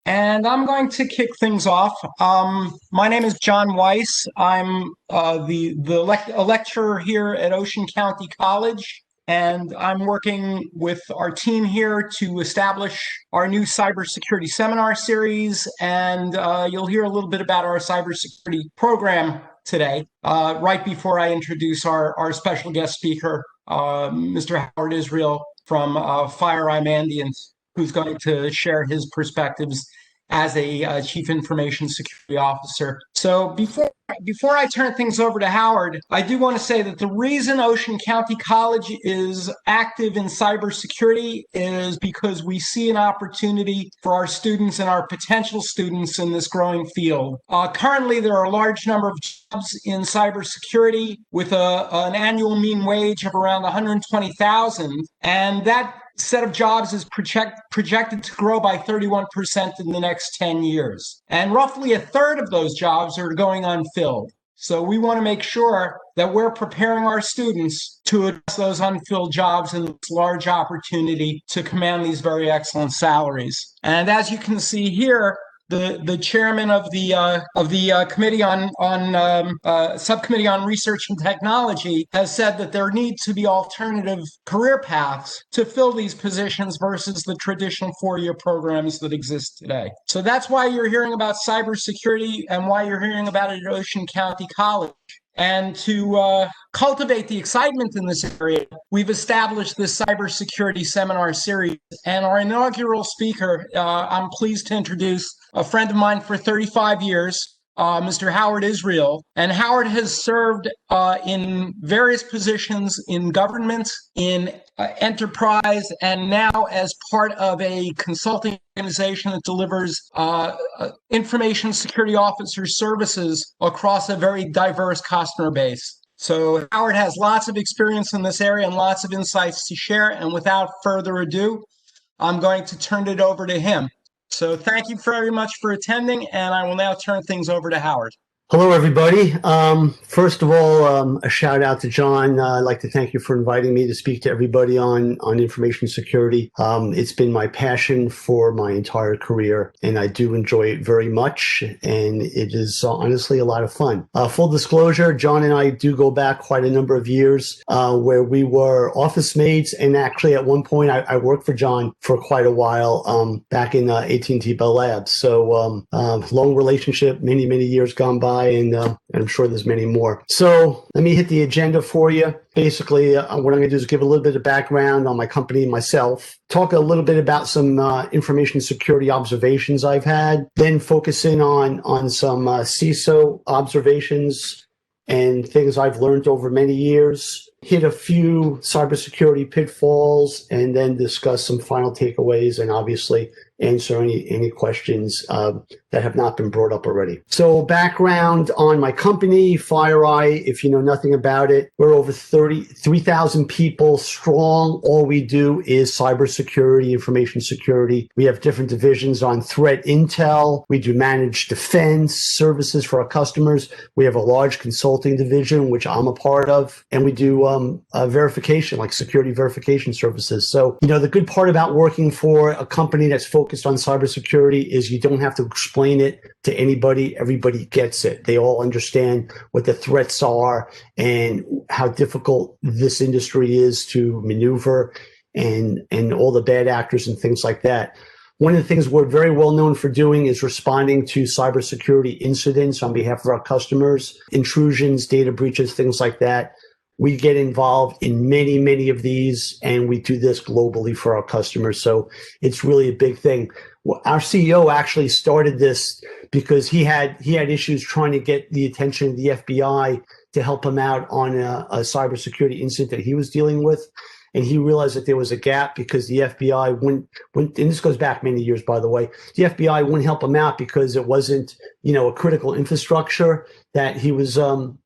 and I'm going to kick things off. My name is John Weiss. I'm a lecturer here at Ocean County College, and I'm working with our team here to establish our new cybersecurity seminar series. And you'll hear a little bit about our cybersecurity program today, right before I introduce our special guest speaker, Mr. Howard Israel from FireEye Mandiant, who's going to share his perspectives as a Chief Information Security Officer. So before I turn things over to Howard, I do want to say that the reason Ocean County College is active in cybersecurity is because we see an opportunity for our students and our potential students in this growing field. Currently, there are a large number of jobs in cybersecurity with an annual mean wage of around 120,000, and that set of jobs is projected to grow by 31% in the next 10 years. And roughly a third of those jobs are going unfilled. So we want to make sure that we're preparing our students to address those unfilled jobs and this large opportunity to command these very excellent salaries. And as you can see here, the chairman of the committee on subcommittee on research and technology has said that there need to be alternative career paths to fill these positions versus the traditional four-year programs that exist today. So that's why you're hearing about cybersecurity and why you're hearing about it at Ocean County College. And to cultivate the excitement in this area, we've established this cybersecurity seminar series. And our inaugural speaker, I'm pleased to introduce a friend of mine for 35 years, Mr. Howard Israel. And Howard has served in various positions in government, in enterprise, and now as part of a consulting organization that delivers information security officer services across a very diverse customer base. So Howard has lots of experience in this area and lots of insights to share. And without further ado, I'm going to turn it over to him. So thank you very much for attending, and I will now turn things over to Howard. Hello, everybody. First of all, a shout out to John. I'd like to thank you for inviting me to speak to everybody on information security. It's been my passion for my entire career, and I do enjoy it very much, and it is honestly a lot of fun. Full disclosure, John and I do go back quite a number of years where we were office mates, and actually at one point I worked for John for quite a while back in AT&T Bell Labs. So long relationship, many years gone by. And I'm sure there's many more. So let me hit the agenda for you. Basically, what I'm going to do is give a little bit of background on my company and myself, talk a little bit about some information security observations I've had, then focus in on some CISO observations and things I've learned over many years, hit a few cybersecurity pitfalls, and then discuss some final takeaways and obviously answer any questions that have not been brought up already. So background on my company, FireEye, if you know nothing about it, we're over 3,000 people strong. All we do is cybersecurity, information security. We have different divisions on threat intel. We do managed defense services for our customers. We have a large consulting division, which I'm a part of, and we do verification, like security verification services. So, the good part about working for a company that's focused on cybersecurity is you don't have to explain it to anybody. Everybody gets it. They all understand what the threats are and how difficult this industry is to maneuver and all the bad actors and things like that. One of the things we're very well known for doing is responding to cybersecurity incidents on behalf of our customers, intrusions, data breaches, things like that. We get involved in many of these, and we do this globally for our customers. So it's really a big thing. Our CEO actually started this because he had issues trying to get the attention of the FBI to help him out on a cybersecurity incident that he was dealing with. And he realized that there was a gap because the FBI wouldn't, and this goes back many years, by the way, the FBI wouldn't help him out because it wasn't, a critical infrastructure that he was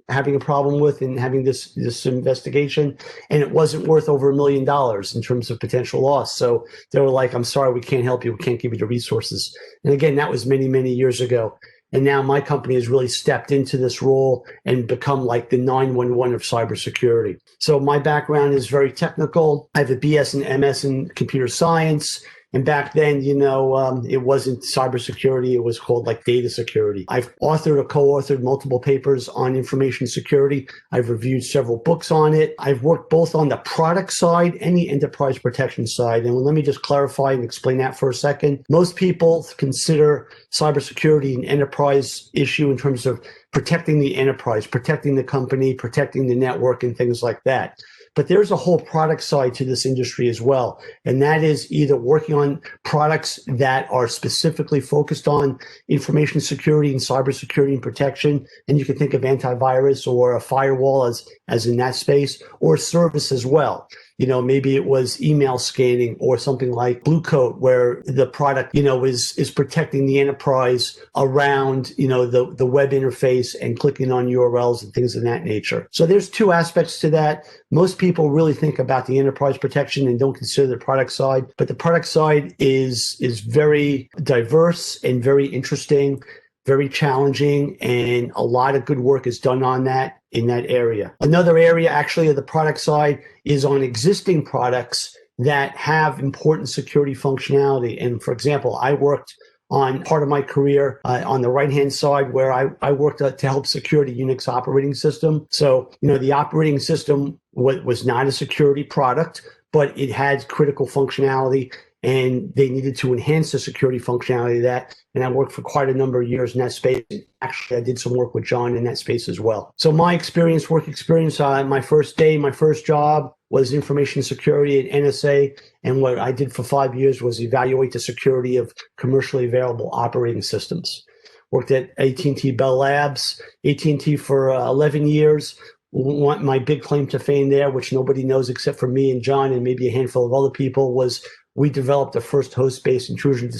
having a problem with and having this investigation. And it wasn't worth over $1 million in terms of potential loss. So they were like, I'm sorry, we can't help you. We can't give you the resources. And again, that was many years ago. And now my company has really stepped into this role and become like the 911 of cybersecurity. So my background is very technical. I have a BS and MS in computer science, And back then, it wasn't cybersecurity. It was called like data security. I've authored or co-authored multiple papers on information security. I've reviewed several books on it. I've worked both on the product side and the enterprise protection side. And let me just clarify and explain that for a second. Most people consider cybersecurity an enterprise issue in terms of protecting the enterprise, protecting the company, protecting the network, and things like that. But there's a whole product side to this industry as well. And that is either working on products that are specifically focused on information security and cybersecurity and protection. And you can think of antivirus or a firewall as in that space, or service as well. Maybe it was email scanning or something like Blue Coat, where the product, is protecting the enterprise around, the web interface and clicking on URLs and things of that nature. So there's two aspects to that. Most people really think about the enterprise protection and don't consider the product side, but the product side is very diverse and very interesting, very challenging, and a lot of good work is done on that in that area. Another area actually of the product side is on existing products that have important security functionality. And for example, I worked on part of my career on the right-hand side where I worked to help secure the Unix operating system. So, the operating system was not a security product, but it had critical functionality, and they needed to enhance the security functionality of that. And I worked for quite a number of years in that space. Actually, I did some work with John in that space as well. So my work experience, my first job was information security at NSA. And what I did for 5 years was evaluate the security of commercially available operating systems. Worked at AT&T Bell Labs, AT&T for 11 years. My big claim to fame there, which nobody knows except for me and John and maybe a handful of other people, was we developed the first host-based intrusion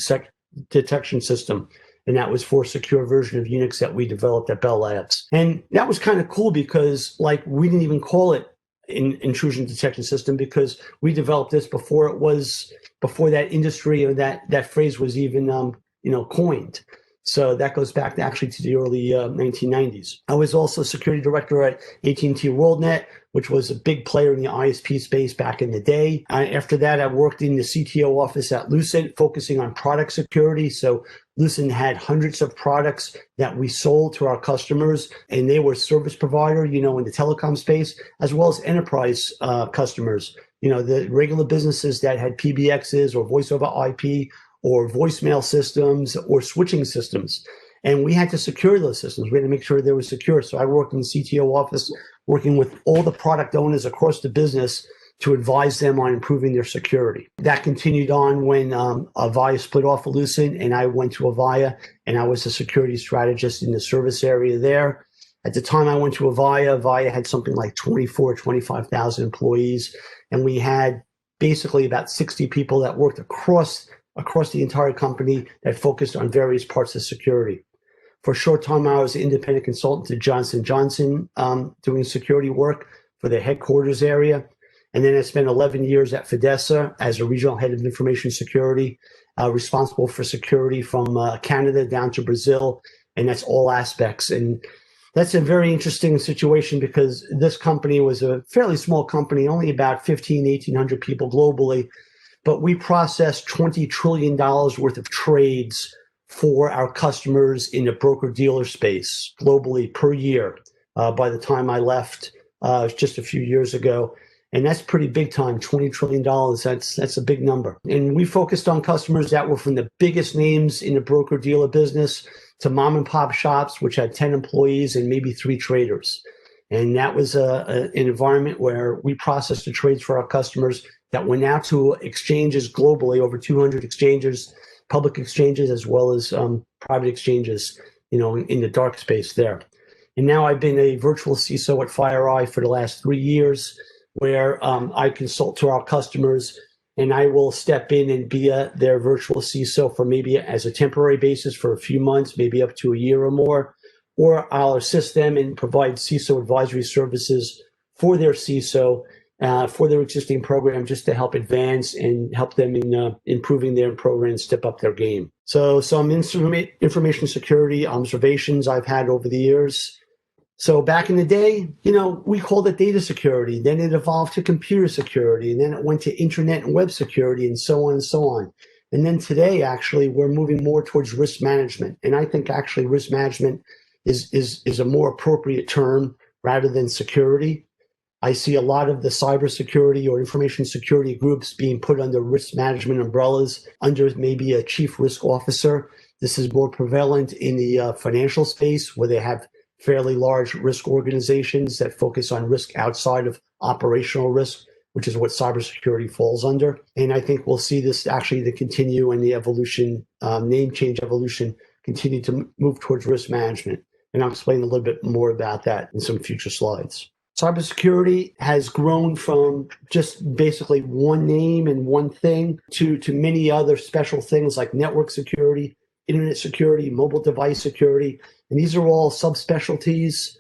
detection system. And that was for a secure version of Unix that we developed at Bell Labs. And that was kind of cool because we didn't even call it an intrusion detection system because we developed this before that industry or that phrase was even, coined. So that goes back actually to the early 1990s. I was also security director at AT&T WorldNet, which was a big player in the ISP space back in the day. After that, I worked in the CTO office at Lucent, focusing on product security. So Lucent had hundreds of products that we sold to our customers, and they were service provider, in the telecom space, as well as enterprise customers. The regular businesses that had PBXs or voice over IP or voicemail systems or switching systems. And we had to secure those systems. We had to make sure they were secure. So I worked in the CTO office, working with all the product owners across the business to advise them on improving their security. That continued on when Avaya split off of Lucent, and I went to Avaya, and I was a security strategist in the service area there. At the time I went to Avaya had something like 25,000 employees, and we had basically about 60 people that worked across the entire company that focused on various parts of security. For a short time, I was an independent consultant to Johnson & Johnson doing security work for their headquarters area. And then I spent 11 years at Fidessa as a regional head of information security, responsible for security from Canada down to Brazil. And that's all aspects. And that's a very interesting situation because this company was a fairly small company, only about 1,800 people globally. But we processed $20 trillion worth of trades for our customers in the broker-dealer space globally per year by the time I left just a few years ago. And that's pretty big time, $20 trillion. That's a big number. And we focused on customers that were from the biggest names in the broker-dealer business to mom and pop shops, which had 10 employees and maybe 3 traders. And that was an environment where we processed the trades for our customers that went out to exchanges globally, over 200 exchanges, public exchanges, as well as private exchanges, in the dark space there. And now I've been a virtual CISO at FireEye for the last 3 years, where I consult to our customers, and I will step in and be their virtual CISO for maybe as a temporary basis for a few months, maybe up to a year or more, or I'll assist them and provide CISO advisory services for their CISO, for their existing program, just to help advance and help them in improving their program, step up their game. So some information security observations I've had over the years. So back in the day, we called it data security. Then it evolved to computer security, and then it went to internet and web security, and so on and so on. And then today, actually, we're moving more towards risk management. And I think actually risk management is a more appropriate term rather than security. I see a lot of the cybersecurity or information security groups being put under risk management umbrellas, under maybe a chief risk officer. This is more prevalent in the financial space, where they have fairly large risk organizations that focus on risk outside of operational risk, which is what cybersecurity falls under. And I think we'll see this actually to continue, and the evolution, name change evolution, continue to move towards risk management. And I'll explain a little bit more about that in some future slides. Cybersecurity has grown from just basically one name and one thing to many other special things like network security, internet security, mobile device security. And these are all subspecialties.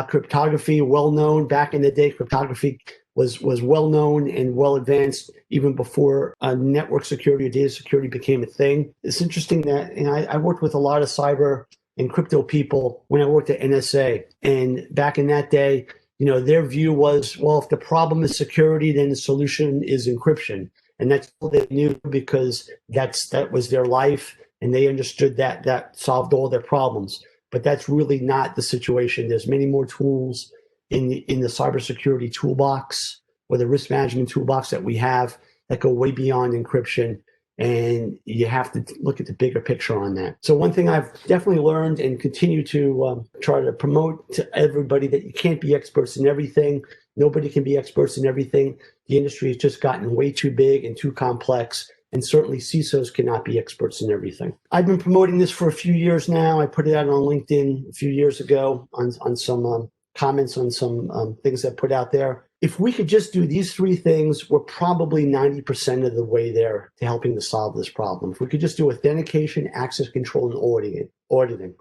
Cryptography, well known back in the day. Cryptography was well known and well advanced even before network security or data security became a thing. It's interesting that, and I worked with a lot of cyber and crypto people when I worked at NSA. And back in that day, their view was, well, if the problem is security, then the solution is encryption. And that's all they knew, because that was their life, and they understood that solved all their problems. But that's really not the situation. There's many more tools in the cybersecurity toolbox, or the risk management toolbox that we have, that go way beyond encryption. And you have to look at the bigger picture on that. So one thing I've definitely learned and continue to try to promote to everybody, that you can't be experts in everything. Nobody can be experts in everything. The industry has just gotten way too big and too complex. And certainly CISOs cannot be experts in everything. I've been promoting this for a few years now. I put it out on LinkedIn a few years ago on some comments on some things I put out there. If we could just do these three things, we're probably 90% of the way there to helping to solve this problem. If we could just do authentication, access control, and auditing.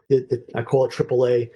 I call it AAA.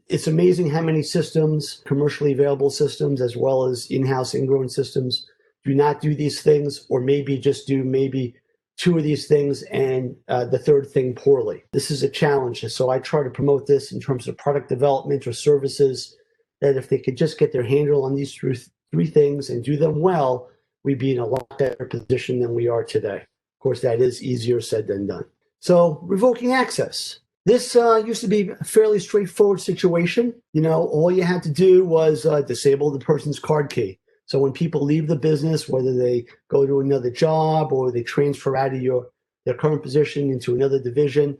It's amazing how many systems, commercially available systems, as well as in-house ingrown systems, do not do these things, or maybe just do maybe two of these things and the third thing poorly. This is a challenge. So I try to promote this in terms of product development or services, that if they could just get their handle on these three things and do them well, we'd be in a lot better position than we are today. Of course, that is easier said than done. So revoking access. This used to be a fairly straightforward situation. All you had to do was disable the person's card key. So when people leave the business, whether they go to another job or they transfer out of their current position into another division,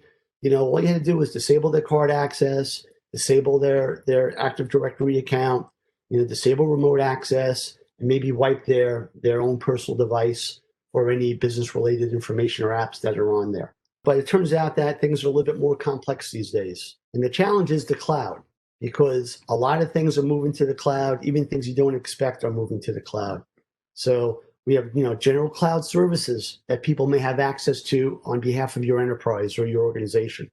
all you had to do was disable their card access, disable their Active Directory account, disable remote access, and maybe wipe their own personal device or any business-related information or apps that are on there. But it turns out that things are a little bit more complex these days. And the challenge is the cloud, because a lot of things are moving to the cloud. Even things you don't expect are moving to the cloud. So we have, general cloud services that people may have access to on behalf of your enterprise or your organization.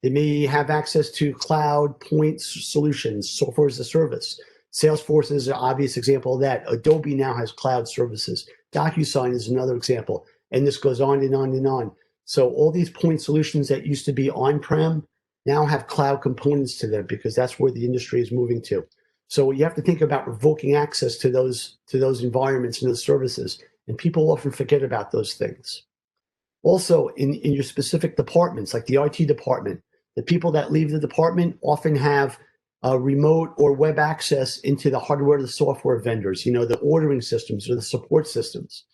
They may have access to cloud point solutions, software as a service. Salesforce is an obvious example of that. Adobe now has cloud services. DocuSign is another example. And this goes on and on and on. So all these point solutions that used to be on-prem now have cloud components to them, because that's where the industry is moving to. So you have to think about revoking access to those environments and those services. And people often forget about those things. Also, in your specific departments, like the IT department, the people that leave the department often have remote or web access into the hardware or the software vendors, the ordering systems or the support systems.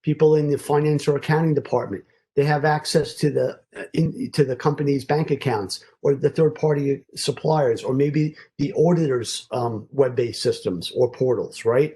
People in the finance or accounting department, they have access to the company's bank accounts or the third-party suppliers, or maybe the auditor's web-based systems or portals, right?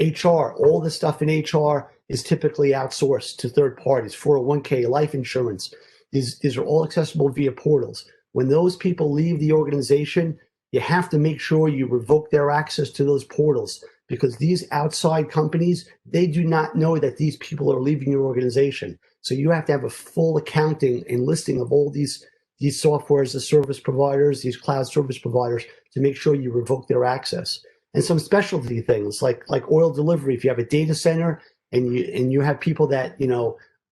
HR, all the stuff in HR is typically outsourced to third parties. 401k, life insurance, these are all accessible via portals. When those people leave the organization, you have to make sure you revoke their access to those portals, because these outside companies, they do not know that these people are leaving your organization. So you have to have a full accounting and listing of all these software as a service providers, these cloud service providers, to make sure you revoke their access. And some specialty things like oil delivery. If you have a data center and you have people that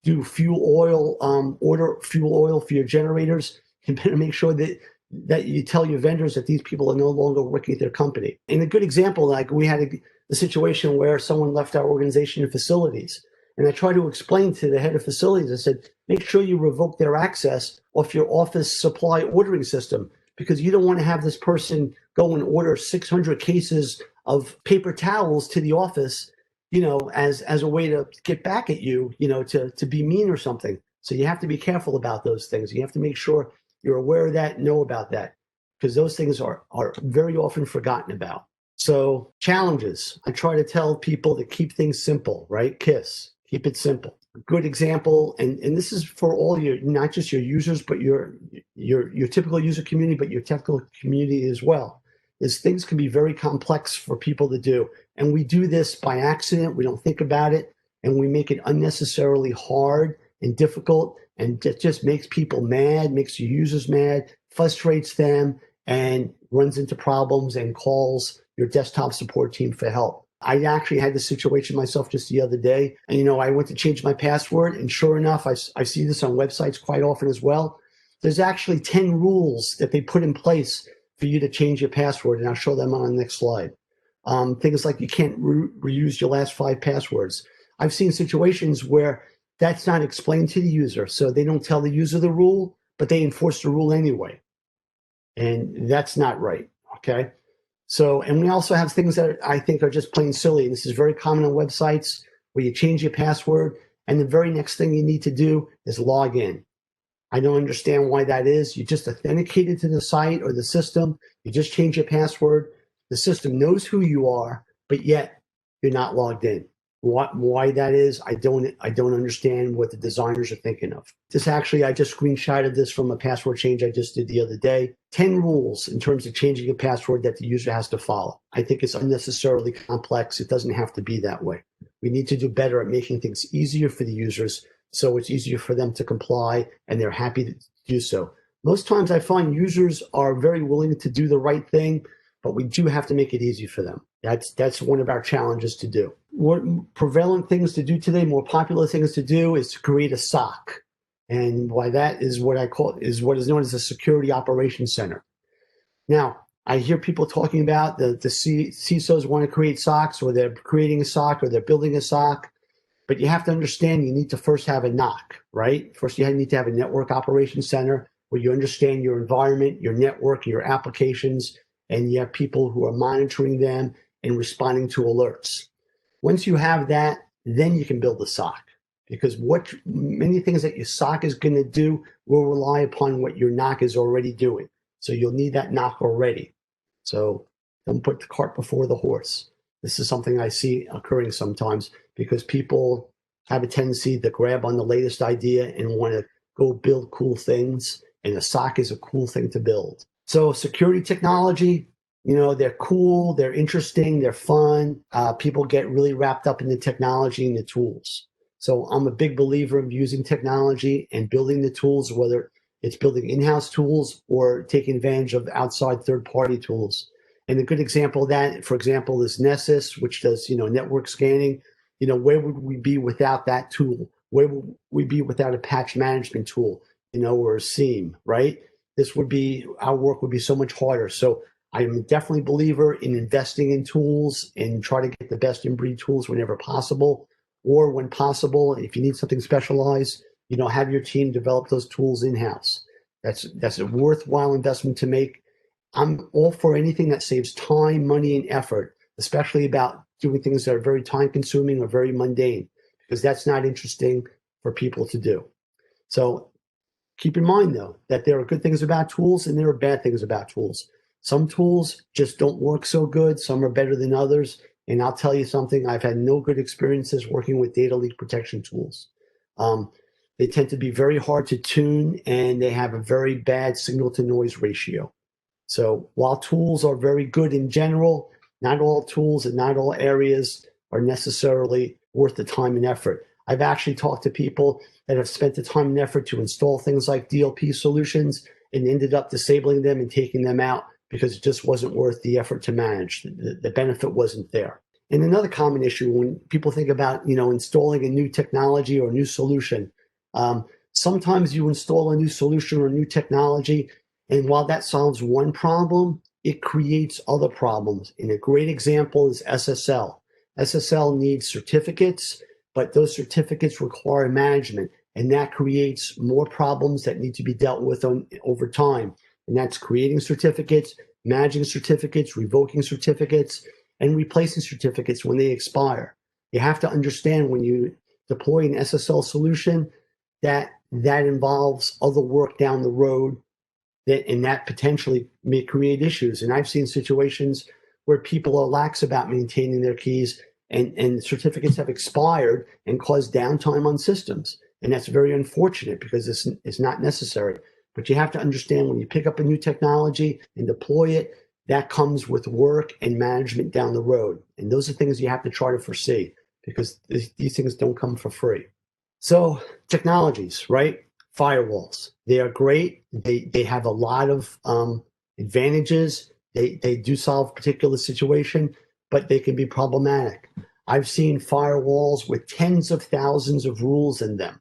do fuel oil, order fuel oil for your generators, you better make sure that you tell your vendors that these people are no longer working at their company. And a good example, like we had a situation where someone left our organization and facilities, And I try to explain to the head of facilities, I said, make sure you revoke their access off your office supply ordering system, because you don't want to have this person go and order 600 cases of paper towels to the office, as a way to get back at you, to be mean or something. So you have to be careful about those things. You have to make sure you're aware of that, know about that, because those things are very often forgotten about. So challenges, I try to tell people to keep things simple, right? Keep it simple. A good example, and this is for all your, not just your users, but your typical user community, but your technical community as well, is things can be very complex for people to do. And we do this by accident. We don't think about it, and we make it unnecessarily hard and difficult, and it just makes people mad, makes your users mad, frustrates them, and runs into problems and calls your desktop support team for help. I actually had this situation myself just the other day, and I went to change my password, and sure enough, I see this on websites quite often as well. There's actually 10 rules that they put in place for you to change your password, and I'll show them on the next slide. Things like you can't reuse your last 5 passwords. I've seen situations where that's not explained to the user, so they don't tell the user the rule, but they enforce the rule anyway. And that's not right, okay? So, and we also have things that I think are just plain silly. This is very common on websites where you change your password, and the very next thing you need to do is log in. I don't understand why that is. You just authenticated to the site or the system. You just change your password. The system knows who you are, but yet you're not logged in. Why that is, I don't understand what the designers are thinking of. I just screenshotted this from a password change I just did the other day. 10 rules in terms of changing a password that the user has to follow. I think it's unnecessarily complex. It doesn't have to be that way. We need to do better at making things easier for the users, so it's easier for them to comply and they're happy to do so. Most times I find users are very willing to do the right thing, but we do have to make it easy for them. That's one of our challenges to do. What prevalent things to do today, more popular things to do, is to create a SOC. And why that is what is known as a security operations center. Now, I hear people talking about the CISOs want to create SOCs, or they're creating a SOC, or they're building a SOC. But you have to understand, you need to first have a NOC, right? First, you need to have a network operations center where you understand your environment, your network, your applications, and you have people who are monitoring them and responding to alerts. Once you have that, then you can build a SOC, because many things that your SOC is going to do will rely upon what your NOC is already doing. So you'll need that NOC already. So don't put the cart before the horse. This is something I see occurring sometimes, because people have a tendency to grab on the latest idea and want to go build cool things, and a SOC is a cool thing to build. So security technology, they're cool, they're interesting, they're fun. People get really wrapped up in the technology and the tools. So I'm a big believer in using technology and building the tools, whether it's building in-house tools or taking advantage of outside third-party tools. And a good example of that, for example, is Nessus, which does, network scanning. Where would we be without that tool? Where would we be without a patch management tool, or a SIEM, right? Our work would be so much harder. So I'm definitely a believer in investing in tools and try to get the best in breed tools whenever possible, or when possible, if you need something specialized, have your team develop those tools in-house. That's a worthwhile investment to make. I'm all for anything that saves time, money, and effort, especially about doing things that are very time consuming or very mundane, because that's not interesting for people to do. So keep in mind, though, that there are good things about tools and there are bad things about tools. Some tools just don't work so good. Some are better than others. And I'll tell you something, I've had no good experiences working with data leak protection tools. They tend to be very hard to tune, and they have a very bad signal to noise ratio. So while tools are very good in general, not all tools and not all areas are necessarily worth the time and effort. I've actually talked to people that have spent the time and effort to install things like DLP solutions and ended up disabling them and taking them out because it just wasn't worth the effort to manage. The benefit wasn't there. And another common issue when people think about, installing a new technology or a new solution, sometimes you install a new solution or a new technology, and while that solves one problem, it creates other problems. And a great example is SSL. SSL needs certificates but those certificates require management, and that creates more problems that need to be dealt with over time. And that's creating certificates, managing certificates, revoking certificates, and replacing certificates when they expire. You have to understand when you deploy an SSL solution that involves other work down the road, that potentially may create issues. And I've seen situations where people are lax about maintaining their keys, and certificates have expired and caused downtime on systems. And that's very unfortunate because it's not necessary. But you have to understand when you pick up a new technology and deploy it, that comes with work and management down the road. And those are things you have to try to foresee because these things don't come for free. So technologies, right? Firewalls, they are great. They have a lot of advantages. They do solve a particular situation, but they can be problematic. I've seen firewalls with tens of thousands of rules in them,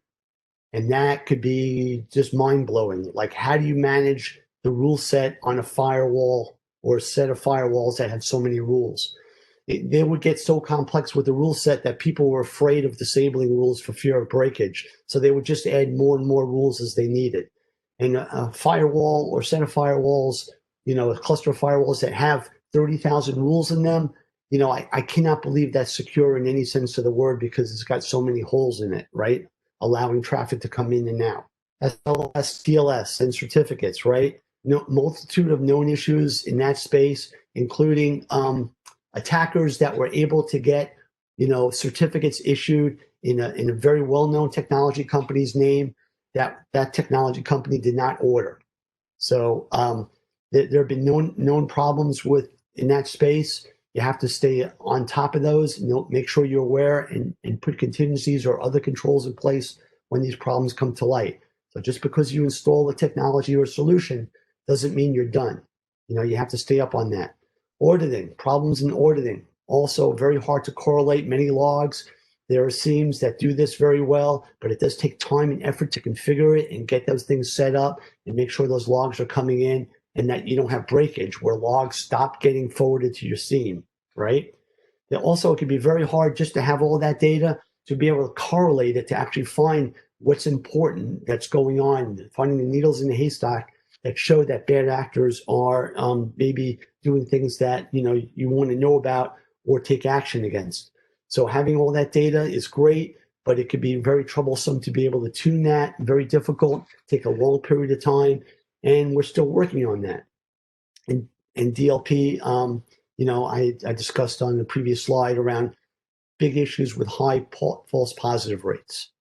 and that could be just mind-blowing. Like, how do you manage the rule set on a firewall or a set of firewalls that have so many rules? They would get so complex with the rule set that people were afraid of disabling rules for fear of breakage. So they would just add more and more rules as they needed. And a firewall or set of firewalls, a cluster of firewalls that have 30,000 rules in them, I cannot believe that's secure in any sense of the word because it's got so many holes in it, right? Allowing traffic to come in and out. SLS, TLS, and certificates, right? Multitude of known issues in that space, including attackers that were able to get, certificates issued in a very well-known technology company's name that technology company did not order. So there have been known problems in that space. You have to stay on top of those, make sure you're aware and put contingencies or other controls in place when these problems come to light. So just because you install a technology or a solution doesn't mean you're done. You have to stay up on that. Auditing, problems in auditing, also very hard to correlate many logs. There are SIEMs that do this very well, but it does take time and effort to configure it and get those things set up and make sure those logs are coming in and that you don't have breakage where logs stop getting forwarded to your SIEM, right? Also, it can be very hard just to have all that data to be able to correlate it to actually find what's important that's going on, finding the needles in the haystack that show that bad actors are maybe doing things that you want to know about or take action against. So having all that data is great, but it could be very troublesome to be able to tune that, very difficult, take a long period of time, and we're still working on that. And DLP, I discussed on the previous slide around big issues with high false positive rates.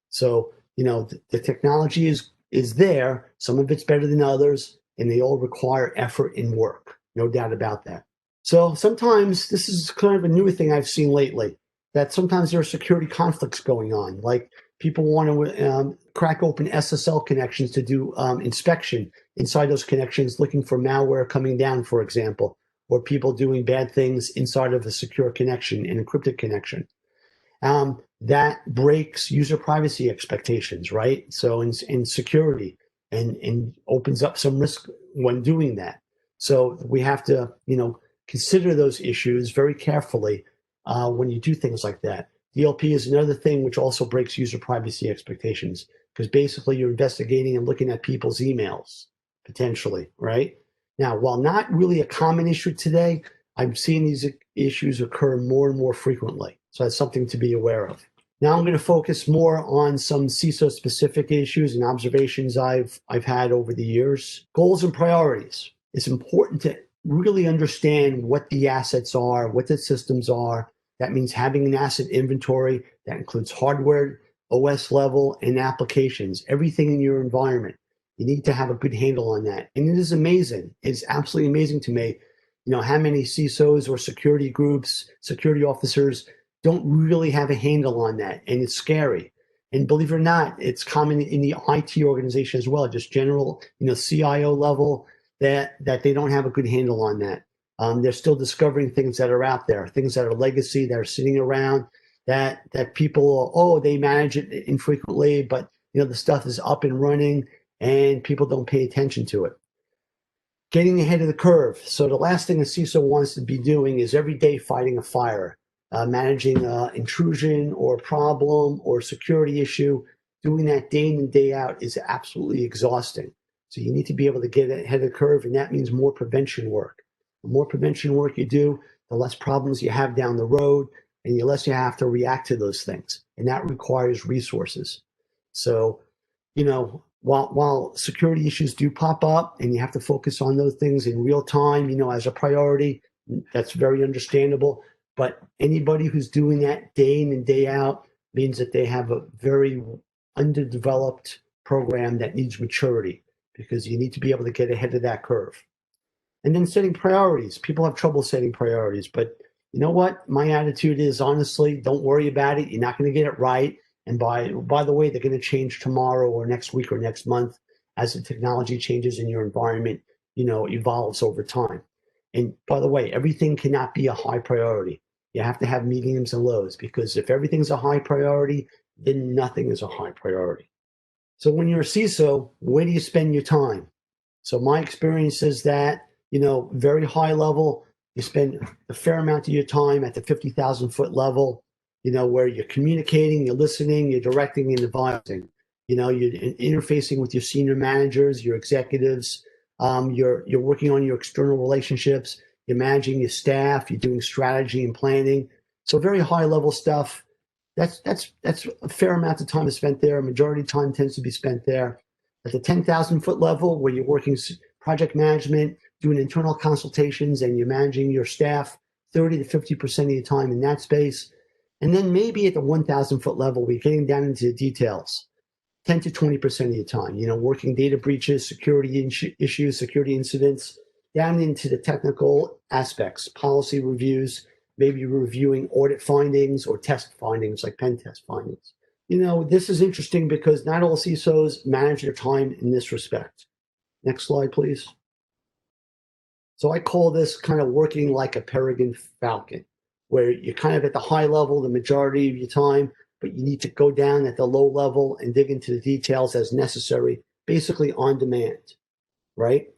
So, the technology is there. Some of it's better than others, and they all require effort and work. No doubt about that. So sometimes this is kind of a newer thing I've seen lately, that sometimes there are security conflicts going on. Like people want to crack open SSL connections to do inspection inside those connections, looking for malware coming down, for example, or people doing bad things inside of a secure connection, an encrypted connection. That breaks user privacy expectations, right? So in security and opens up some risk when doing that. So we have to, consider those issues very carefully when you do things like that. DLP is another thing which also breaks user privacy expectations because basically you're investigating and looking at people's emails potentially, right? Now, while not really a common issue today, I'm seeing these issues occur more and more frequently. So that's something to be aware of. Now I'm going to focus more on some CISO specific issues and observations I've had over the years. Goals and priorities. It's important to really understand what the assets are, what the systems are. That means having an asset inventory that includes hardware, OS level, and applications, everything in your environment. You need to have a good handle on that. And it is amazing. It's absolutely amazing to me, how many CISOs or security groups, security officers don't really have a handle on that. And it's scary. And believe it or not, it's common in the IT organization as well, just general, CIO level, that they don't have a good handle on that. They're still discovering things that are out there, things that are legacy, that are sitting around, that people, they manage it infrequently, but the stuff is up and running and people don't pay attention to it. Getting ahead of the curve. So the last thing a CISO wants to be doing is every day fighting a fire. managing intrusion or problem or security issue. Doing that day in and day out is absolutely exhausting. So you need to be able to get ahead of the curve, and that means more prevention work. The more prevention work you do, the less problems you have down the road, and the less you have to react to those things. And that requires resources. So, while security issues do pop up and you have to focus on those things in real time, as a priority, that's very understandable. But anybody who's doing that day in and day out means that they have a very underdeveloped program that needs maturity, because you need to be able to get ahead of that curve. And then setting priorities. People have trouble setting priorities, but you know what? My attitude is, honestly, don't worry about it. You're not going to get it right. And by the way, they're going to change tomorrow or next week or next month as the technology changes in your environment, evolves over time. And by the way, everything cannot be a high priority. You have to have mediums and lows, because if everything's a high priority, then nothing is a high priority. So when you're a CISO, where do you spend your time? So my experience is that, very high level, you spend a fair amount of your time at the 50,000 foot level, where you're communicating, you're listening, you're directing and advising. You're interfacing with your senior managers, your executives, you're working on your external relationships, you're managing your staff, you're doing strategy and planning. So very high level stuff. That's a fair amount of time is spent there. A majority of time tends to be spent there. At the 10,000 foot level, where you're working project management, doing internal consultations, and you're managing your staff, 30 to 50% of your time in that space. And then maybe at the 1,000 foot level, we're getting down into the details, 10 to 20% of your time, working data breaches, security issues, security incidents, down into the technical aspects, policy reviews, maybe reviewing audit findings or test findings, like pen test findings. This is interesting because not all CISOs manage their time in this respect. Next slide, please. So I call this kind of working like a peregrine falcon, where you're kind of at the high level the majority of your time, but you need to go down at the low level and dig into the details as necessary, basically on demand, right?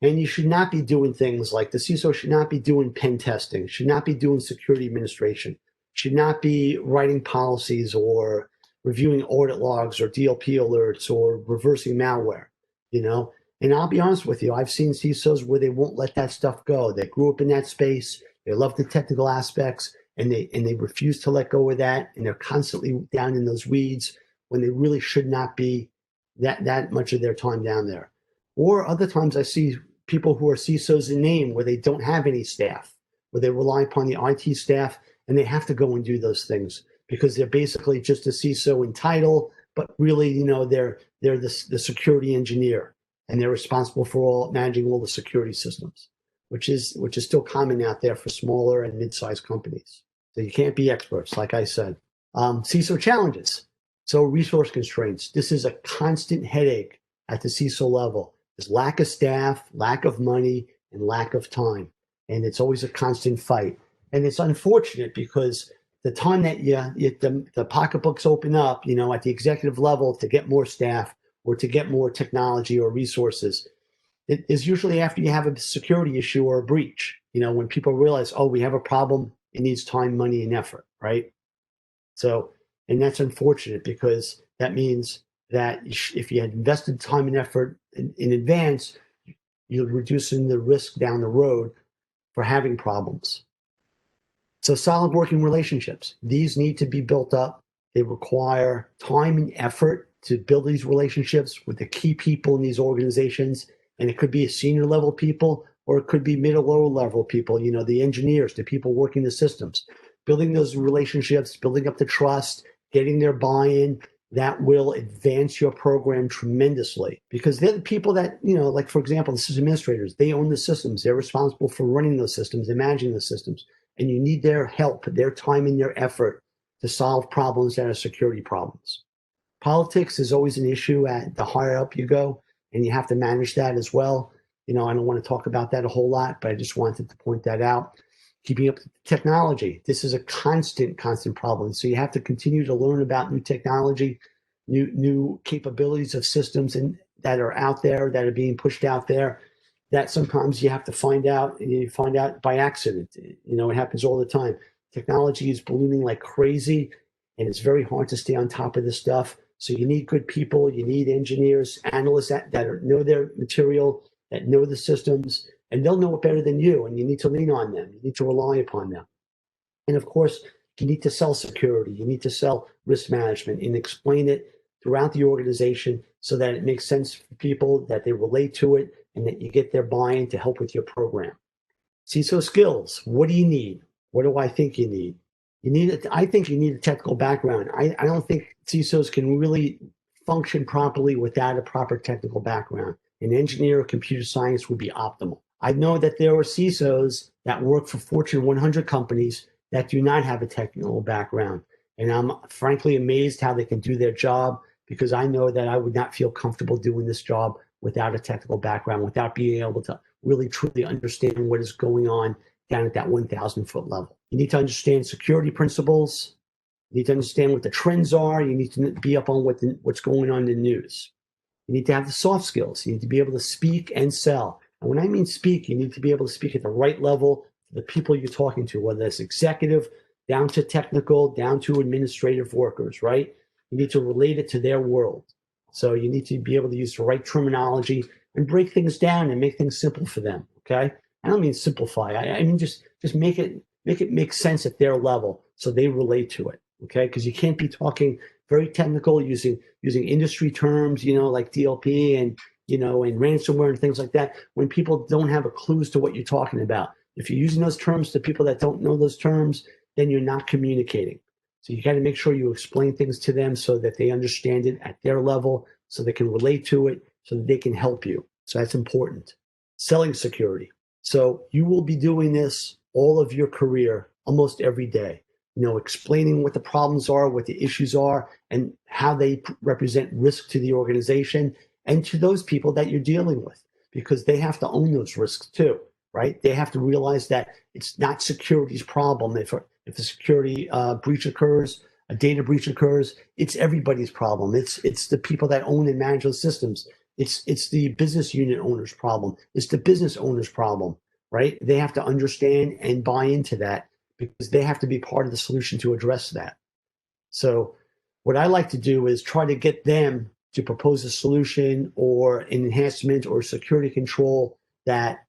And you should not be doing things like the CISO should not be doing pen testing, should not be doing security administration, should not be writing policies or reviewing audit logs or DLP alerts or reversing malware, And I'll be honest with you, I've seen CISOs where they won't let that stuff go. They grew up in that space, they love the technical aspects, and they refuse to let go of that, and they're constantly down in those weeds when they really should not be that much of their time down there. Or other times I see people who are CISOs in name where they don't have any staff, where they rely upon the IT staff, and they have to go and do those things because they're basically just a CISO in title, but really, they're the security engineer, and they're responsible for managing all the security systems, which is still common out there for smaller and mid-sized companies. So you can't be experts, like I said. CISO challenges. So resource constraints. This is a constant headache at the CISO level. There's lack of staff, lack of money, and lack of time. And it's always a constant fight. And it's unfortunate because the time that the pocketbooks open up, at the executive level to get more staff or to get more technology or resources, it is usually after you have a security issue or a breach, when people realize, oh, we have a problem, it needs time, money, and effort, right? So, and that's unfortunate because that means that if you had invested time and effort in advance, you're reducing the risk down the road for having problems. So solid working relationships, these need to be built up. They require time and effort to build these relationships with the key people in these organizations. And it could be senior level people, or it could be middle lower level people, the engineers, the people working the systems. Building those relationships, building up the trust, getting their buy-in, that will advance your program tremendously, because they're the people that, like, for example, the system administrators, they own the systems. They're responsible for running those systems and managing the systems. And you need their help, their time and their effort to solve problems that are security problems. Politics is always an issue at the higher up you go, and you have to manage that as well. I don't want to talk about that a whole lot, but I just wanted to point that out. Keeping up with technology. This is a constant problem. So you have to continue to learn about new technology, new capabilities of systems that are out there, that are being pushed out there, that sometimes you have to find out, and you find out by accident. It happens all the time. Technology is ballooning like crazy, and it's very hard to stay on top of this stuff. So you need good people, you need engineers, analysts that know their material, that know the systems, and they'll know it better than you, and you need to lean on them. You need to rely upon them. And of course, you need to sell security, you need to sell risk management and explain it throughout the organization so that it makes sense for people, that they relate to it, and that you get their buy-in to help with your program. CISO skills, what do you need? What do I think you need? I think you need a technical background. I don't think CISOs can really function properly without a proper technical background. An engineer or computer science would be optimal. I know that there are CISOs that work for Fortune 100 companies that do not have a technical background. And I'm frankly amazed how they can do their job, because I know that I would not feel comfortable doing this job without a technical background, without being able to really truly understand what is going on down at that 1,000-foot level. You need to understand security principles. You need to understand what the trends are. You need to be up on what's going on in the news. You need to have the soft skills. You need to be able to speak and sell. And when I mean speak, you need to be able to speak at the right level to the people you're talking to, whether it's executive, down to technical, down to administrative workers, right? You need to relate it to their world. So you need to be able to use the right terminology and break things down and make things simple for them, okay? I don't mean simplify. I mean just make it make sense at their level so they relate to it, okay? Because you can't be talking very technical using industry terms, like DLP and and ransomware and things like that, when people don't have a clue as to what you're talking about. If you're using those terms to people that don't know those terms, then you're not communicating. So you got to make sure you explain things to them so that they understand it at their level, so they can relate to it, so that they can help you. So that's important. Selling security. So you will be doing this all of your career, almost every day, explaining what the problems are, what the issues are, and how they represent risk to the organization and to those people that you're dealing with, because they have to own those risks too, right? They have to realize that it's not security's problem. If a security breach occurs, a data breach occurs, it's everybody's problem. It's the people that own and manage those systems. It's the business unit owner's problem. It's the business owner's problem, right? They have to understand and buy into that, because they have to be part of the solution to address that. So what I like to do is try to get them to propose a solution or an enhancement or security control that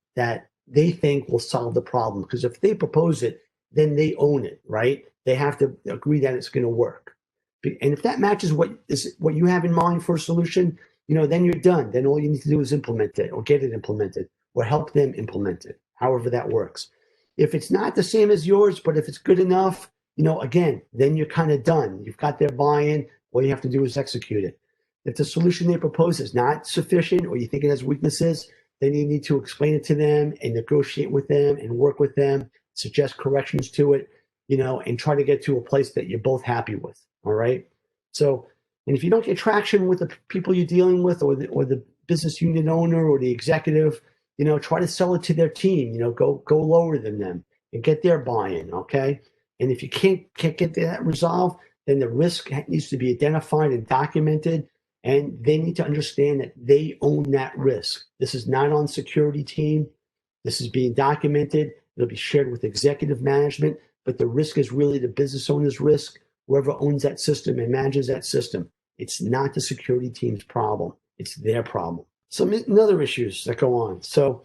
they think will solve the problem. Because if they propose it, then they own it, right? They have to agree that it's going to work. And if that matches what you have in mind for a solution, then you're done. Then all you need to do is implement it or get it implemented or help them implement it, however that works. If it's not the same as yours, but if it's good enough, again, then you're kind of done. You've got their buy-in. All you have to do is execute it. If the solution they propose is not sufficient, or you think it has weaknesses, then you need to explain it to them and negotiate with them and work with them, suggest corrections to it, and try to get to a place that you're both happy with. All right. So, and if you don't get traction with the people you're dealing with, or the business unit owner or the executive, try to sell it to their team. Go lower than them and get their buy-in. Okay. And if you can't get that resolved, then the risk needs to be identified and documented. And they need to understand that they own that risk. This is not on security team. This is being documented. It'll be shared with executive management, but the risk is really the business owner's risk, whoever owns that system and manages that system. It's not the security team's problem. It's their problem. Some other issues that go on. So,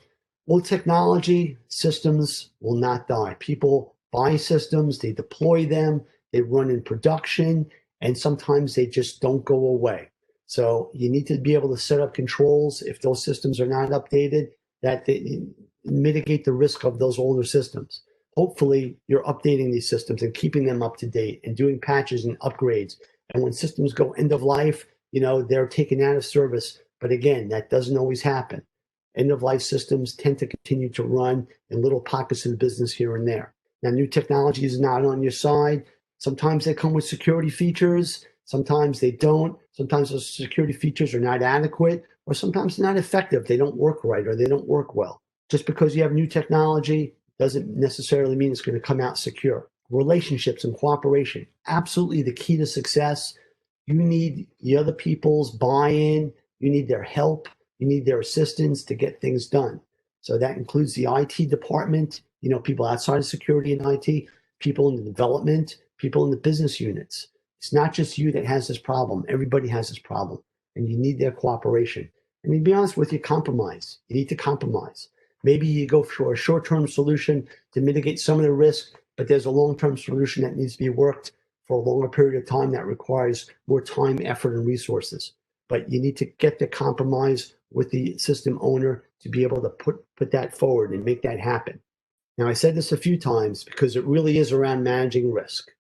well, technology systems will not die. People buy systems, they deploy them, they run in production, and sometimes they just don't go away. So you need to be able to set up controls if those systems are not updated, that they mitigate the risk of those older systems. Hopefully, you're updating these systems and keeping them up to date and doing patches and upgrades. And when systems go end of life, they're taken out of service. But again, that doesn't always happen. End of life systems tend to continue to run in little pockets of the business here and there. Now, new technology is not on your side. Sometimes they come with security features. Sometimes they don't. Sometimes those security features are not adequate, or sometimes they're not effective. They don't work right, or they don't work well. Just because you have new technology doesn't necessarily mean it's going to come out secure. Relationships and cooperation, absolutely the key to success. You need the other people's buy-in. You need their help. You need their assistance to get things done. So that includes the IT department, people outside of security and IT. people in the development, people in the business units. It's not just you that has this problem. Everybody has this problem, and you need their cooperation. And to be honest with you, compromise. You need to compromise. Maybe you go for a short-term solution to mitigate some of the risk, but there's a long-term solution that needs to be worked for a longer period of time that requires more time, effort, and resources. But you need to get the compromise with the system owner to be able to put that forward and make that happen. Now, I said this a few times because it really is around managing risk,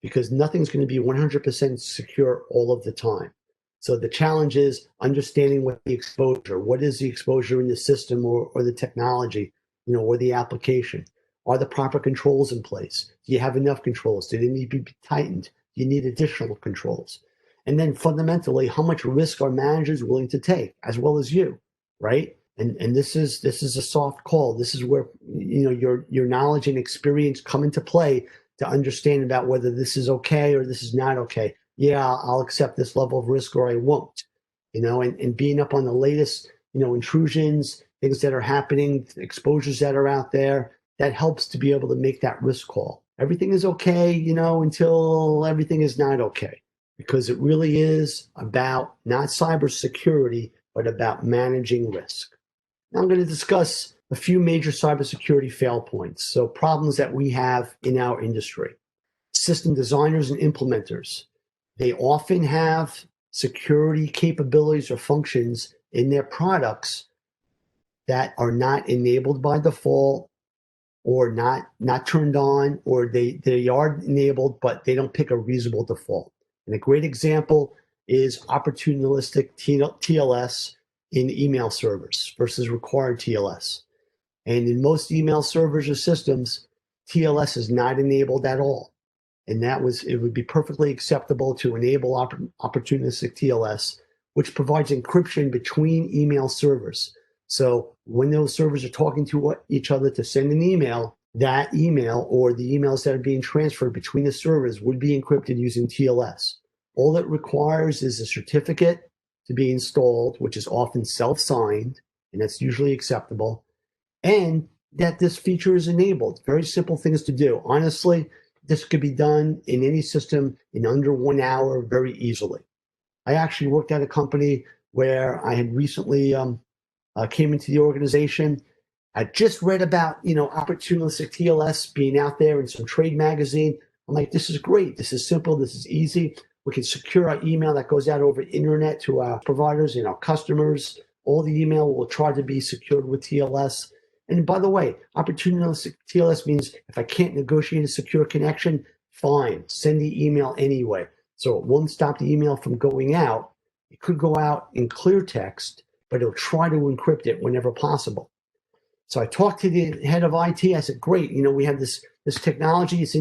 because nothing's going to be 100% secure all of the time. So the challenge is understanding what is the exposure in the system or the technology, or the application. Are the proper controls in place? Do you have enough controls? Do they need to be tightened? Do you need additional controls? And then fundamentally, how much risk are managers willing to take, as well as you, right? And this is a soft call. This is where your knowledge and experience come into play to understand about whether this is okay or this is not okay. Yeah, I'll accept this level of risk or I won't. And being up on the latest, intrusions, things that are happening, exposures that are out there, that helps to be able to make that risk call. Everything is okay, until everything is not okay, because it really is about not cybersecurity, but about managing risk. Now I'm going to discuss a few major cybersecurity fail points, so problems that we have in our industry. System designers and implementers, they often have security capabilities or functions in their products that are not enabled by default or not turned on, or they are enabled, but they don't pick a reasonable default. And a great example is opportunistic TLS in email servers versus required TLS. And in most email servers or systems, TLS is not enabled at all. And it would be perfectly acceptable to enable opportunistic TLS, which provides encryption between email servers. So when those servers are talking to each other to send an email, that email or the emails that are being transferred between the servers would be encrypted using TLS. All it requires is a certificate to be installed, which is often self-signed, and that's usually acceptable, and that this feature is enabled. Very simple things to do. Honestly, this could be done in any system in under 1 hour very easily. I actually worked at a company where I had recently came into the organization. I just read about, opportunistic TLS being out there in some trade magazine. I'm like, this is great. This is simple. This is easy. We can secure our email that goes out over the internet to our providers and our customers. All the email will try to be secured with TLS. And by the way, opportunistic TLS means if I can't negotiate a secure connection, fine, send the email anyway. So it won't stop the email from going out. It could go out in clear text, but it'll try to encrypt it whenever possible. So I talked to the head of IT. I said, great, we have this technology. It's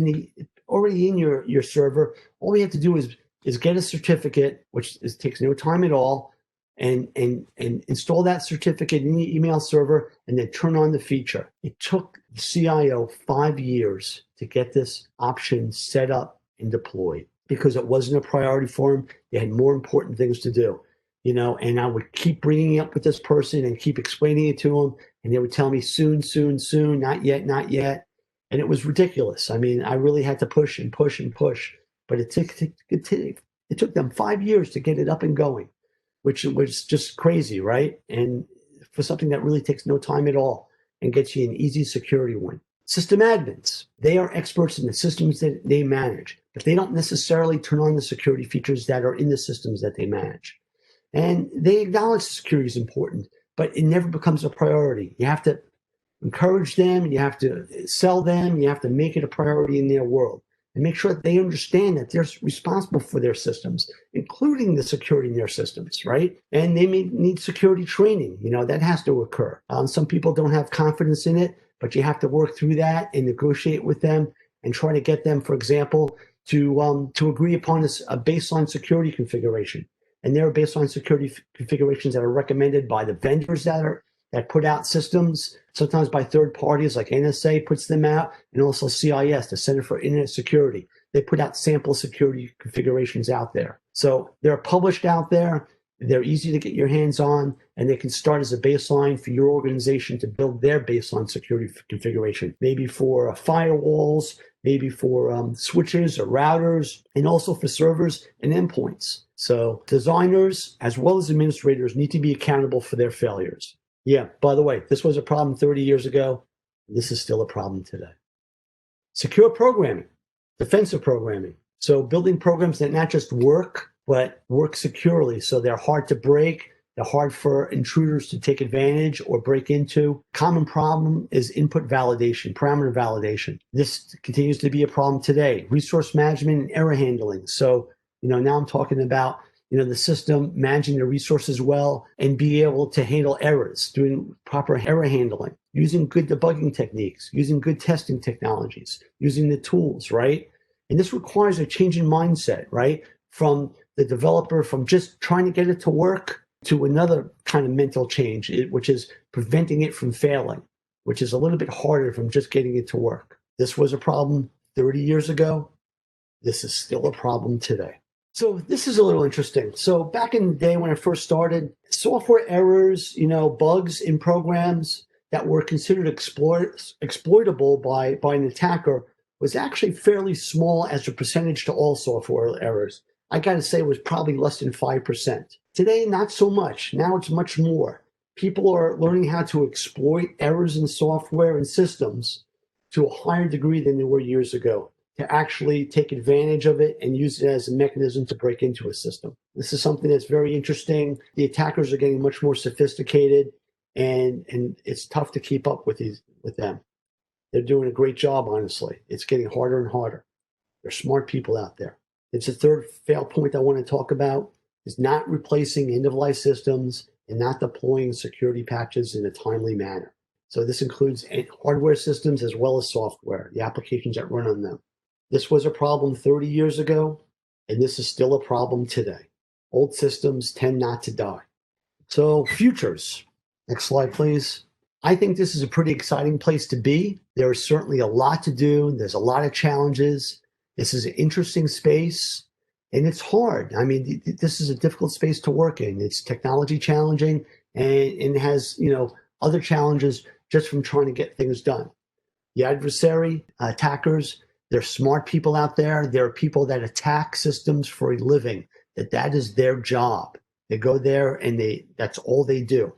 already in your server. All we have to do is get a certificate, which takes no time at all, and install that certificate in the email server and then turn on the feature. It took the CIO 5 years to get this option set up and deployed because it wasn't a priority for him. They had more important things to do. And I would keep bringing it up with this person and keep explaining it to them. And they would tell me soon, soon, soon, not yet, not yet. And it was ridiculous. I mean, I really had to push and push and push. But it took them 5 years to get it up and going, which was just crazy, right? And for something that really takes no time at all and gets you an easy security win. System admins, they are experts in the systems that they manage, but they don't necessarily turn on the security features that are in the systems that they manage. And they acknowledge security is important, but it never becomes a priority. You have to encourage them, you have to sell them, you have to make it a priority in their world and make sure that they understand that they're responsible for their systems, including the security in their systems, right? And they may need security training, that has to occur. Some people don't have confidence in it, but you have to work through that and negotiate with them and try to get them, for example, to agree upon a baseline security configuration. And there are baseline security configurations that are recommended by the vendors that put out systems, sometimes by third parties like NSA puts them out, and also CIS, the Center for Internet Security. They put out sample security configurations out there. So they're published out there, They're easy to get your hands on, and they can start as a baseline for your organization to build their baseline security configuration, maybe for firewalls, maybe for switches or routers, and also for servers and endpoints. So designers, as well as administrators, need to be accountable for their failures. Yeah, by the way, this was a problem 30 years ago. This is still a problem today. Secure programming, defensive programming. So building programs that not just work, but work securely. So they're hard to break. They're hard for intruders to take advantage or break into. Common problem is input validation, parameter validation. This continues to be a problem today. Resource management and error handling. So, now I'm talking about, the system managing the resources well and be able to handle errors, doing proper error handling, using good debugging techniques, using good testing technologies, using the tools, right? And this requires a change in mindset, right? From the developer, from just trying to get it to work to another kind of mental change, which is preventing it from failing, which is a little bit harder from just getting it to work. This was a problem 30 years ago. This is still a problem today. So this is a little interesting. So back in the day when I first started, software errors, bugs in programs that were considered exploitable by an attacker was actually fairly small as a percentage to all software errors. I got to say it was probably less than 5%. Today, not so much. Now it's much more. People are learning how to exploit errors in software and systems to a higher degree than they were years ago, to actually take advantage of it and use it as a mechanism to break into a system. This is something that's very interesting. The attackers are getting much more sophisticated, and it's tough to keep up with them. They're doing a great job, honestly. It's getting harder and harder. There's smart people out there. It's a third fail point I want to talk about, is not replacing end-of-life systems and not deploying security patches in a timely manner. So this includes hardware systems as well as software, the applications that run on them. This was a problem 30 years ago, and this is still a problem today. Old systems tend not to die. So futures. Next slide, please. I think this is a pretty exciting place to be. There is certainly a lot to do. There's a lot of challenges. This is an interesting space, and it's hard. I mean, this is a difficult space to work in. It's technology challenging, and it has, other challenges just from trying to get things done. The adversary, attackers, they're smart people out there. There are people that attack systems for a living, that is their job. They go there and that's all they do.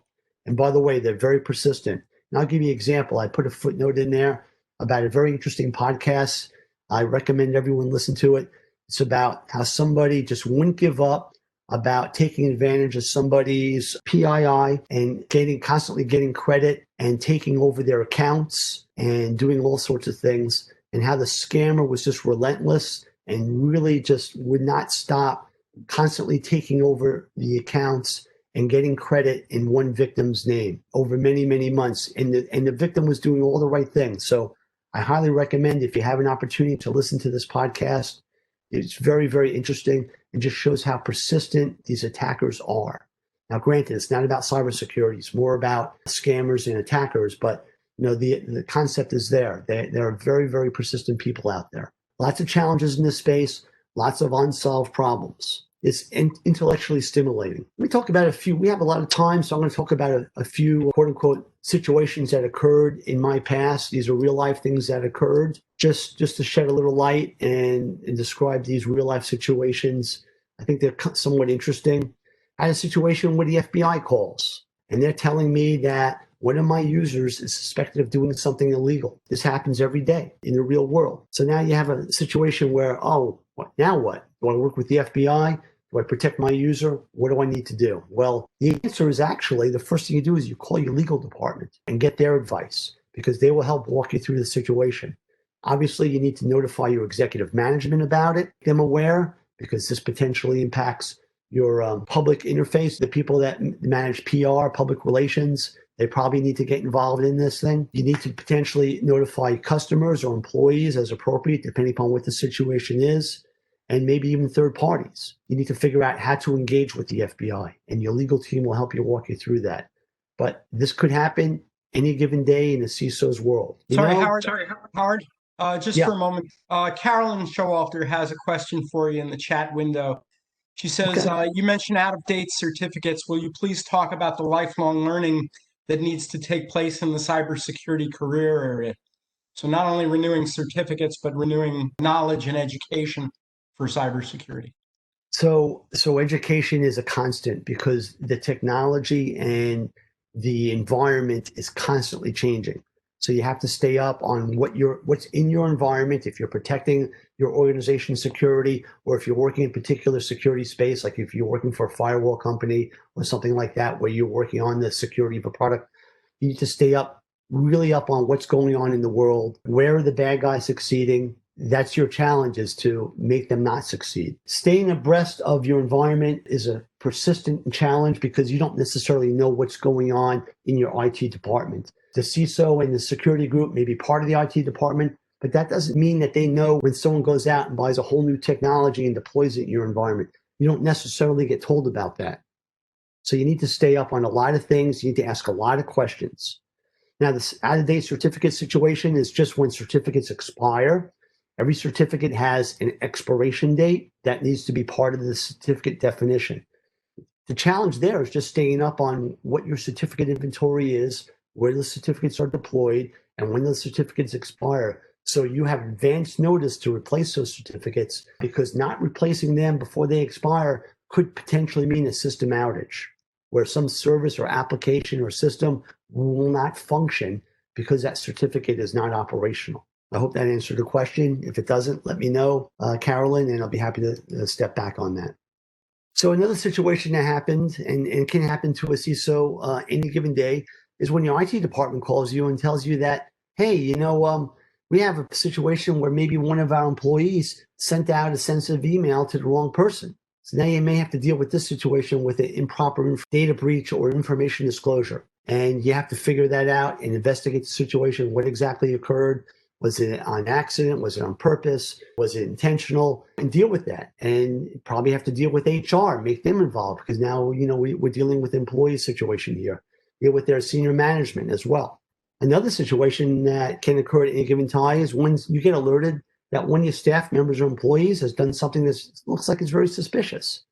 And by the way, they're very persistent. And I'll give you an example. I put a footnote in there about a very interesting podcast. I recommend everyone listen to it. It's about how somebody just wouldn't give up, about taking advantage of somebody's PII and constantly getting credit and taking over their accounts and doing all sorts of things, and how the scammer was just relentless and really just would not stop constantly taking over the accounts and getting credit in one victim's name over many, many months. And the victim was doing all the right things. So I highly recommend, if you have an opportunity to listen to this podcast, it's very, very interesting and just shows how persistent these attackers are. Now, granted, it's not about cybersecurity. It's more about scammers and attackers, but the concept is there. There are very, very persistent people out there. Lots of challenges in this space, lots of unsolved problems. It's intellectually stimulating. Let me talk about a few. We have a lot of time, so I'm going to talk about a few, quote unquote, situations that occurred in my past. These are real life things that occurred, just to shed a little light and describe these real life situations. I think they're somewhat interesting. I had a situation where the FBI calls, and they're telling me that one of my users is suspected of doing something illegal. This happens every day in the real world. So now you have a situation where, now what? Do I work with the FBI? Do I protect my user? What do I need to do? Well, the answer is actually, the first thing you do is you call your legal department and get their advice, because they will help walk you through the situation. Obviously, you need to notify your executive management about it, make them aware, because this potentially impacts your public interface, the people that manage PR, public relations. They probably need to get involved in this thing. You need to potentially notify customers or employees as appropriate, depending upon what the situation is, and maybe even third parties. You need to figure out how to engage with the FBI, and your legal team will help you walk you through that. But this could happen any given day in the CISO's world. Howard. Just Yeah. for a moment. Carolyn Showalter has a question for you in the chat window. She says, Okay. you mentioned out-of-date certificates. Will you please talk about the lifelong learning that needs to take place in the cybersecurity career area? So not only renewing certificates, but renewing knowledge and education for cybersecurity. So education is a constant because the technology and the environment is constantly changing. So you have to stay up on what's in your environment. If you're protecting your organization's security, or if you're working in a particular security space, like if you're working for a firewall company or something like that, where you're working on the security of a product, you need to stay up, really up on what's going on in the world. Where are the bad guys succeeding? That's your challenge, is to make them not succeed. Staying abreast of your environment is a persistent challenge because you don't necessarily know what's going on in your IT department. The CISO and the security group may be part of the IT department, but that doesn't mean that they know when someone goes out and buys a whole new technology and deploys it in your environment. You don't necessarily get told about that. So you need to stay up on a lot of things. You need to ask a lot of questions. Now, this out-of-date certificate situation is just when certificates expire. Every certificate has an expiration date that needs to be part of the certificate definition. The challenge there is just staying up on what your certificate inventory is, where the certificates are deployed, and when those certificates expire. So you have advance notice to replace those certificates, because not replacing them before they expire could potentially mean a system outage, where some service or application or system will not function because that certificate is not operational. I hope that answered the question. If it doesn't, let me know, Carolyn, and I'll be happy to step back on that. So another situation that happened, and can happen to a CISO any given day, is when your IT department calls you and tells you that, hey, we have a situation where maybe one of our employees sent out a sensitive email to the wrong person. So now you may have to deal with this situation with an improper data breach or information disclosure. And you have to figure that out and investigate the situation, what exactly occurred. Was it on accident? Was it on purpose? Was it intentional? And deal with that. And probably have to deal with HR, make them involved, because now, we're dealing with employee situation here. Deal with their senior management as well. Another situation that can occur at any given time is when you get alerted that one of your staff members or employees has done something that looks like it's very suspicious.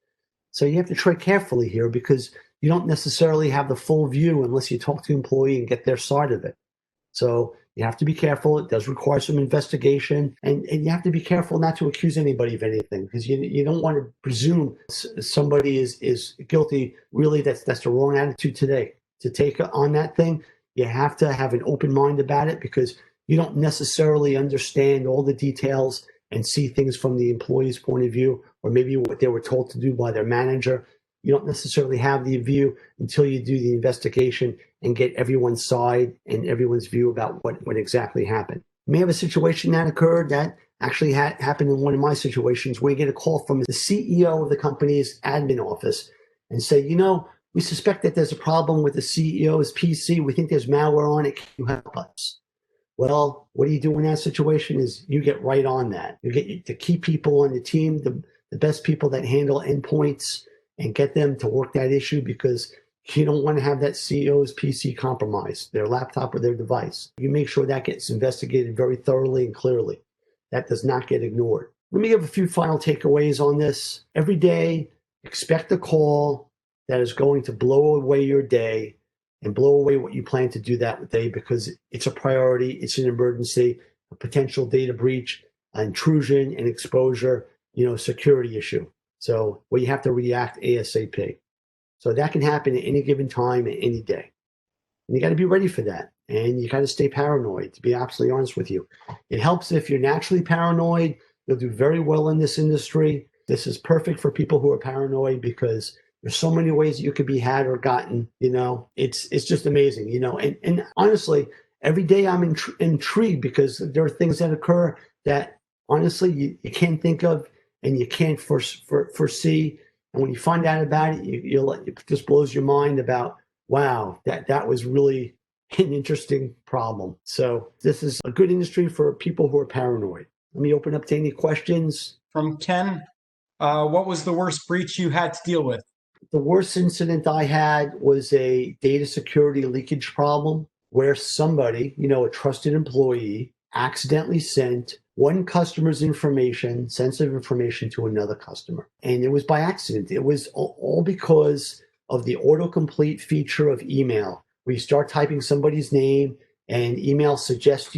So you have to tread carefully here, because you don't necessarily have the full view unless you talk to the employee and get their side of it. So you have to be careful. It does require some investigation, and you have to be careful not to accuse anybody of anything, because you don't want to presume somebody is guilty. Really, that's the wrong attitude today to take on that thing. You have to have an open mind about it, because you don't necessarily understand all the details and see things from the employee's point of view, or maybe what they were told to do by their manager. You don't necessarily have the view until you do the investigation and get everyone's side and everyone's view about what exactly happened. You may have a situation that occurred that actually happened in one of my situations, where you get a call from the CEO of the company's admin office and say, we suspect that there's a problem with the CEO's PC. We think there's malware on it. Can you help us? Well, what do you do in that situation is you get right on that. You get the key people on the team, the best people that handle endpoints, and get them to work that issue, because you don't want to have that CEO's PC compromised, their laptop or their device. You make sure that gets investigated very thoroughly and clearly. That does not get ignored. Let me give a few final takeaways on this. Every day, expect a call that is going to blow away your day and blow away what you plan to do that day, because it's a priority, it's an emergency, a potential data breach, intrusion and exposure, security issue. So where you have to react ASAP. So that can happen at any given time, at any day. And you got to be ready for that. And you got to stay paranoid, to be absolutely honest with you. It helps if you're naturally paranoid. You'll do very well in this industry. This is perfect for people who are paranoid, because there's so many ways you could be had or gotten. It's just amazing. And honestly, every day I'm intrigued, because there are things that occur that honestly you can't think of and you can't foresee. And when you find out about it, it just blows your mind about, wow, that was really an interesting problem. So this is a good industry for people who are paranoid. Let me open up to any questions. From Ken, what was the worst breach you had to deal with? The worst incident I had was a data security leakage problem, where somebody, a trusted employee, accidentally sent one customer's information, sensitive information, to another customer. And it was by accident. It was all because of the autocomplete feature of email, where you start typing somebody's name and email suggests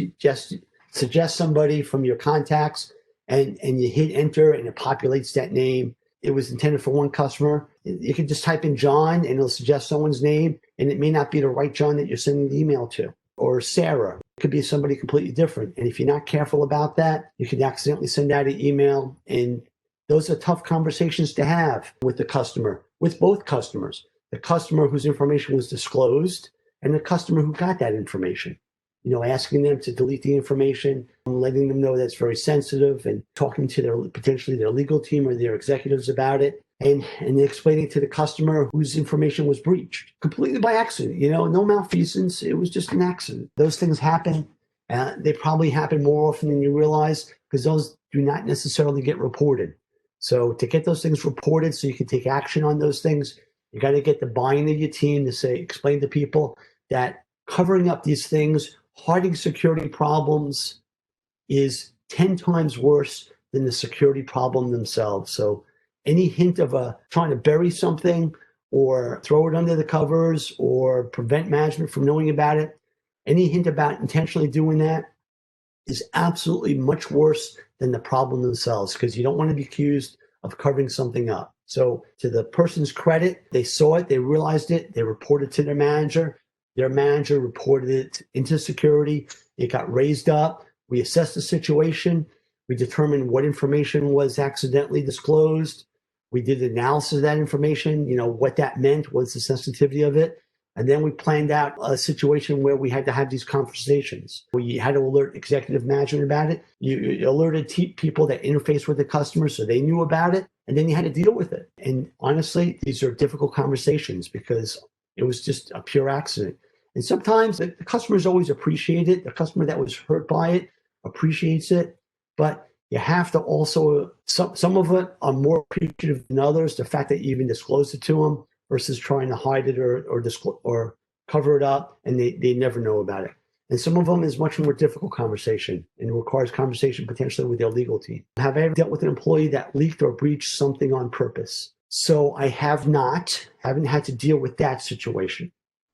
somebody from your contacts, and you hit enter and it populates that name. It was intended for one customer. You can just type in John and it'll suggest someone's name, and it may not be the right John that you're sending the email to. Or Sarah, it could be somebody completely different. And if you're not careful about that, you could accidentally send out an email. And those are tough conversations to have with the customer, with both customers, the customer whose information was disclosed and the customer who got that information. Asking them to delete the information, letting them know that's very sensitive, and talking to potentially their legal team or their executives about it, and explaining to the customer whose information was breached completely by accident. No malfeasance. It was just an accident. Those things happen. They probably happen more often than you realize, because those do not necessarily get reported. So to get those things reported so you can take action on those things, you got to get the buy-in of your team to explain to people that covering up these things, hiding security problems, is 10 times worse than the security problem themselves. So any hint of trying to bury something or throw it under the covers or prevent management from knowing about it, any hint about intentionally doing that is absolutely much worse than the problem themselves, because you don't want to be accused of covering something up. So to the person's credit, they saw it, they realized it, they reported to their manager. Their manager reported it into security. It got raised up. We assessed the situation. We determined what information was accidentally disclosed. We did analysis of that information, what that meant, what's the sensitivity of it. And then we planned out a situation where we had to have these conversations. We had to alert executive management about it. You alerted people that interface with the customer so they knew about it, and then you had to deal with it. And honestly, these are difficult conversations because it was just a pure accident. And sometimes the customers always appreciate it. The customer that was hurt by it appreciates it. But you have to also, some of it are more appreciative than others. The fact that you even disclosed it to them versus trying to hide it or cover it up, and they never know about it. And some of them is much more difficult conversation and requires conversation potentially with their legal team. Have I ever dealt with an employee that leaked or breached something on purpose? So I haven't had to deal with that situation.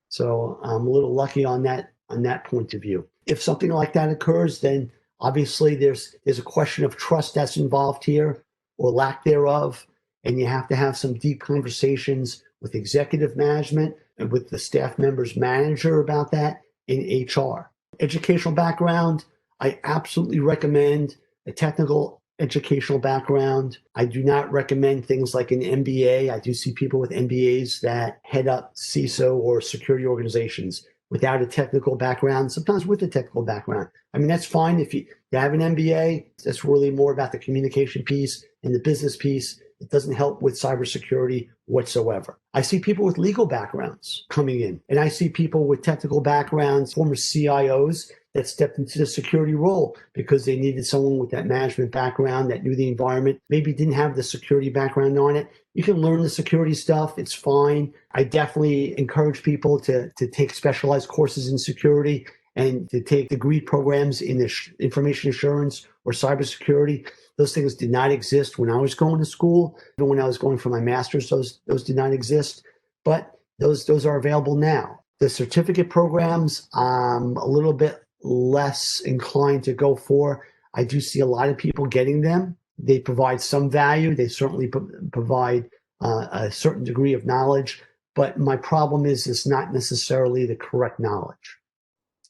So I'm a little lucky on that point of view. If something like that occurs, then obviously there's a question of trust that's involved here, or lack thereof, and you have to have some deep conversations with executive management and with the staff member's manager about that in HR. Educational background, I absolutely recommend a technical educational background. I do not recommend things like an MBA. I do see people with MBAs that head up CISO or security organizations without a technical background, sometimes with a technical background. I mean, that's fine if you have an MBA. That's really more about the communication piece and the business piece. It doesn't help with cybersecurity whatsoever. I see people with legal backgrounds coming in, and I see people with technical backgrounds, former CIOs that stepped into the security role because they needed someone with that management background that knew the environment, maybe didn't have the security background on it. You can learn the security stuff. It's fine. I definitely encourage people to take specialized courses in security and to take degree programs in information assurance or cybersecurity. Those things did not exist when I was going to school. Even when I was going for my master's, those did not exist. But those are available now. The certificate programs, I'm a little bit less inclined to go for. I do see a lot of people getting them. They provide some value. They certainly provide a certain degree of knowledge. But my problem is it's not necessarily the correct knowledge.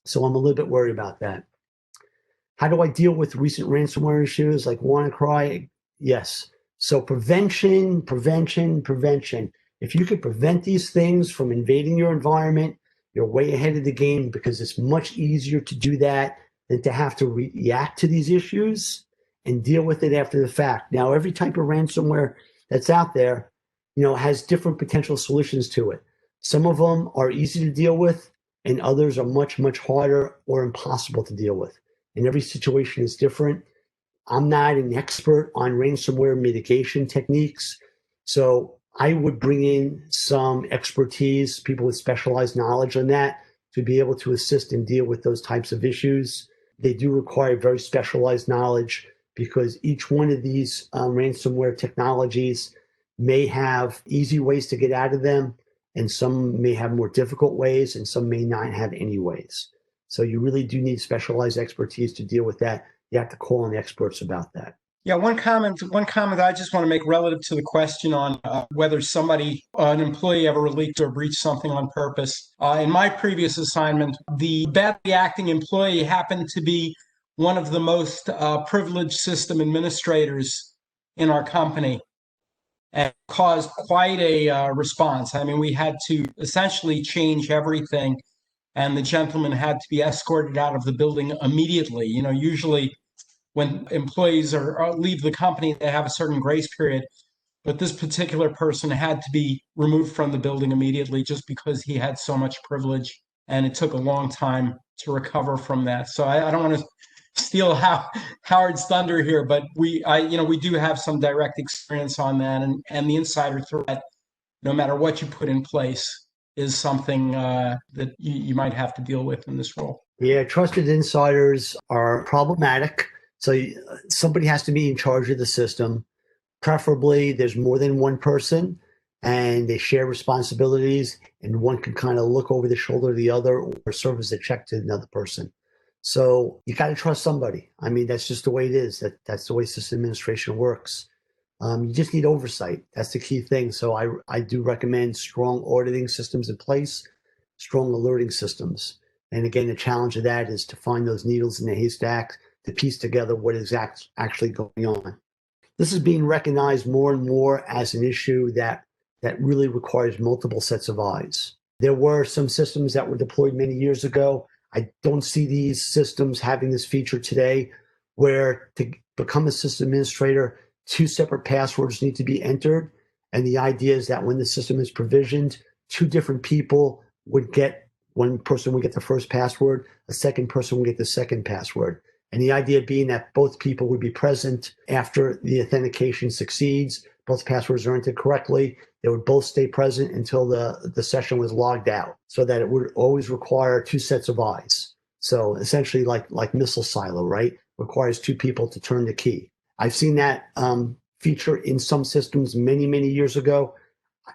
So I'm a little bit worried about that. How do I deal with recent ransomware issues like WannaCry? Yes. So prevention. If you could prevent these things from invading your environment, you're way ahead of the game, because it's much easier to do that than to have to react to these issues and deal with it after the fact. Now, every type of ransomware that's out there, has different potential solutions to it. Some of them are easy to deal with, and others are much, much harder or impossible to deal with. And every situation is different. I'm not an expert on ransomware mitigation techniques, so I would bring in some expertise, people with specialized knowledge on that, to be able to assist and deal with those types of issues. They do require very specialized knowledge because each one of these ransomware technologies may have easy ways to get out of them, and some may have more difficult ways, and some may not have any ways. So you really do need specialized expertise to deal with that. You have to call on experts about that. Yeah, one comment I just want to make relative to the question on whether an employee ever leaked or breached something on purpose. In my previous assignment, the badly acting employee happened to be one of the most privileged system administrators in our company and caused quite a response. I mean, we had to essentially change everything, and the gentleman had to be escorted out of the building immediately. Usually when employees leave the company, they have a certain grace period. But this particular person had to be removed from the building immediately just because he had so much privilege, and it took a long time to recover from that. So I don't want to steal Howard's thunder here, but we do have some direct experience on that, and the insider threat, no matter what you put in place, is something that you might have to deal with in this role. Yeah, trusted insiders are problematic. So somebody has to be in charge of the system. Preferably, there's more than one person and they share responsibilities, and one can kind of look over the shoulder of the other or serve as a check to another person. So you got to trust somebody. I mean, that's just the way it is. That's the way system administration works. You just need oversight. That's the key thing. So I do recommend strong auditing systems in place, strong alerting systems. And again, the challenge of that is to find those needles in the haystack to piece together what is actually going on. This is being recognized more and more as an issue that really requires multiple sets of eyes. There were some systems that were deployed many years ago. I don't see these systems having this feature today, where to become a system administrator, 2 separate passwords need to be entered. And the idea is that when the system is provisioned, 2 different people would get, one person would get the first password, a second person would get the second password. And the idea being that both people would be present after the authentication succeeds, both passwords are entered correctly, they would both stay present until the session was logged out, so that it would always require 2 sets of eyes. So essentially like missile silo, right? Requires 2 people to turn the key. I've seen that feature in some systems many, many years ago.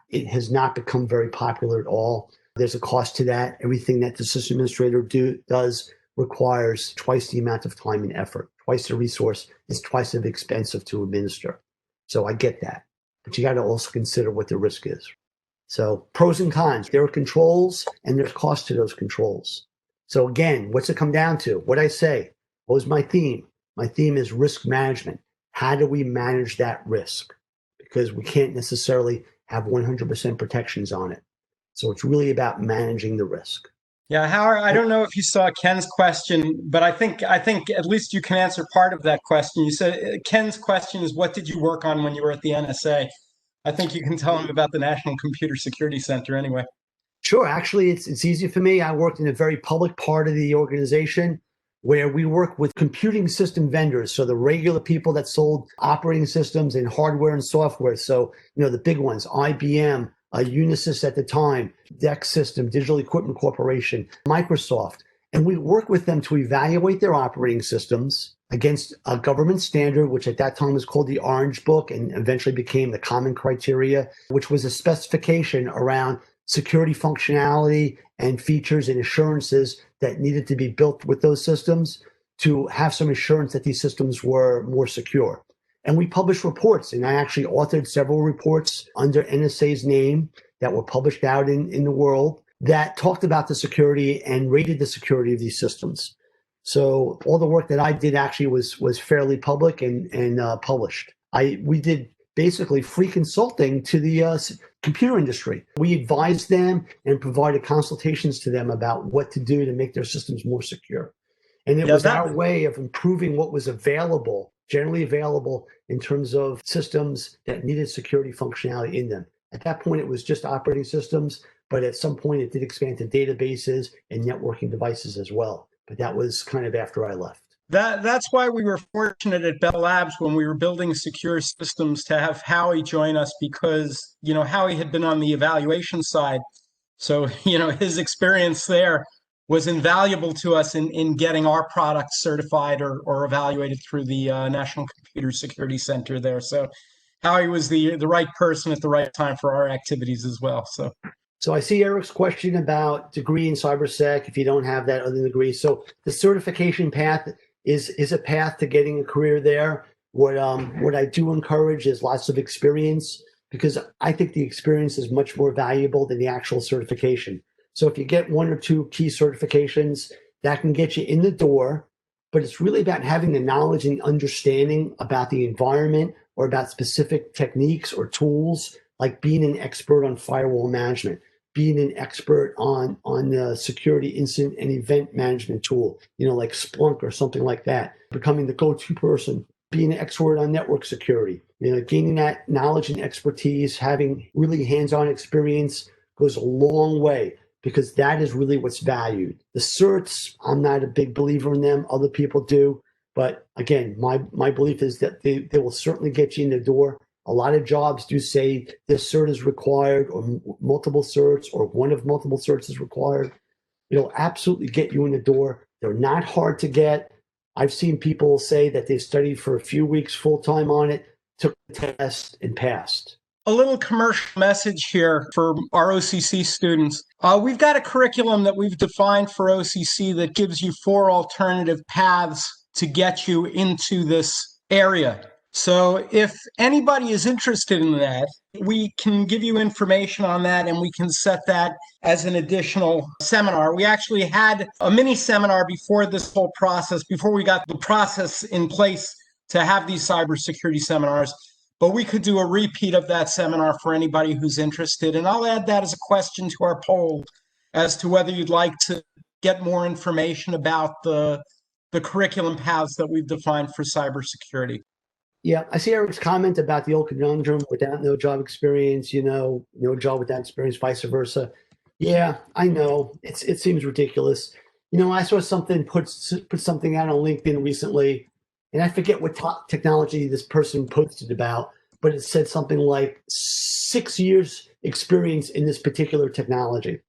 It has not become very popular at all. There's a cost to that. Everything that the system administrator does requires twice the amount of time and effort, twice the resource. It's twice as expensive to administer. So I get that, but you got to also consider what the risk is. So pros and cons, there are controls and there's cost to those controls. So again, what's it come down to? What I say, what was my theme? My theme is risk management. How do we manage that risk? Because we can't necessarily have 100% protections on it. So it's really about managing the risk. Yeah, Howard, I don't know if you saw Ken's question, but I think at least you can answer part of that question. You said Ken's question is, what did you work on when you were at the NSA? I think you can tell him about the National Computer Security Center anyway. Sure. Actually, it's easy for me. I worked in a very public part of the organization where we work with computing system vendors. So the regular people that sold operating systems and hardware and software. So, the big ones, IBM, Unisys at the time, DEC System, Digital Equipment Corporation, Microsoft. And we work with them to evaluate their operating systems against a government standard, which at that time was called the Orange Book and eventually became the Common Criteria, which was a specification around security functionality and features and assurances that needed to be built with those systems to have some assurance that these systems were more secure. And we published reports, and I actually authored several reports under NSA's name that were published out in the world that talked about the security and rated the security of these systems. So all the work that I did actually was fairly public and published. We did basically free consulting to the computer industry. We advised them and provided consultations to them about what to do to make their systems more secure. And it was our way of improving what was available, generally available in terms of systems that needed security functionality in them. At that point, it was just operating systems, but at some point it did expand to databases and networking devices as well. But that was kind of after I left. That's why we were fortunate at Bell Labs when we were building secure systems to have Howie join us, because, Howie had been on the evaluation side. So, his experience there was invaluable to us in getting our product certified or evaluated through the National Computer Security Center there. So Howie was the right person at the right time for our activities as well. So I see Eric's question about degree in cybersec, if you don't have that other degree. So the certification path is a path to getting a career there. What I do encourage is lots of experience, because I think the experience is much more valuable than the actual certification. So if you get one or two key certifications, that can get you in the door, but it's really about having the knowledge and understanding about the environment or about specific techniques or tools, like being an expert on firewall management, being an expert on the security incident and event management tool, like Splunk or something like that, becoming the go-to person, being an expert on network security, gaining that knowledge and expertise, having really hands-on experience goes a long way, because that is really what's valued. The certs, I'm not a big believer in them. Other people do. But again, my belief is that they will certainly get you in the door. A lot of jobs do say this cert is required, or multiple certs, or one of multiple certs is required. It'll absolutely get you in the door. They're not hard to get. I've seen people say that they studied for a few weeks full-time on it, took the test, and passed. A little commercial message here for our OCC students. We've got a curriculum that we've defined for OCC that gives you 4 alternative paths to get you into this area. So if anybody is interested in that, we can give you information on that, and we can set that as an additional seminar. We actually had a mini seminar before this whole process, before we got the process in place to have these cybersecurity seminars. But we could do a repeat of that seminar for anybody who's interested. And I'll add that as a question to our poll as to whether you'd like to get more information about the curriculum paths that we've defined for cybersecurity. Yeah, I see Eric's comment about the old conundrum without no job experience, no job without experience, vice versa. Yeah, I know. It seems ridiculous. I saw something put something out on LinkedIn recently, and I forget what technology this person posted about, but it said something like 6 years experience in this particular technology.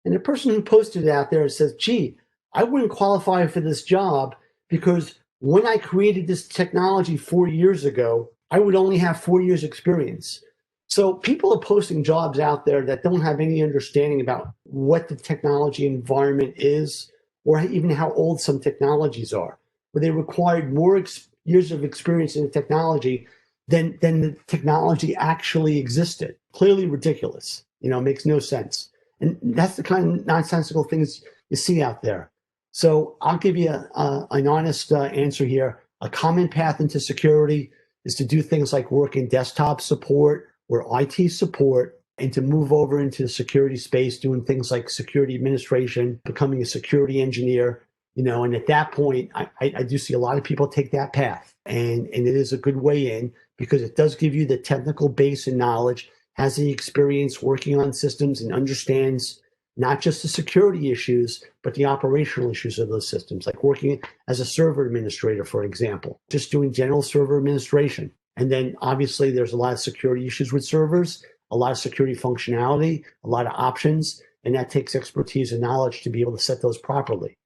And the person who posted it out there says, gee, I wouldn't qualify for this job because when I created this technology 4 years ago, I would only have 4 years experience. So people are posting jobs out there that don't have any understanding about what the technology environment is, or even how old some technologies are, where they required more years of experience in the technology than the technology actually existed. Clearly ridiculous. Makes no sense. And that's the kind of nonsensical things you see out there. So I'll give you an honest answer here. A common path into security is to do things like work in desktop support or IT support, and to move over into the security space, doing things like security administration, becoming a security engineer. And at that point, I do see a lot of people take that path. And it is a good way in, because it does give you the technical base and knowledge, has the experience working on systems, and understands not just the security issues, but the operational issues of those systems, like working as a server administrator, for example, just doing general server administration. And then obviously there's a lot of security issues with servers, a lot of security functionality, a lot of options, and that takes expertise and knowledge to be able to set those properly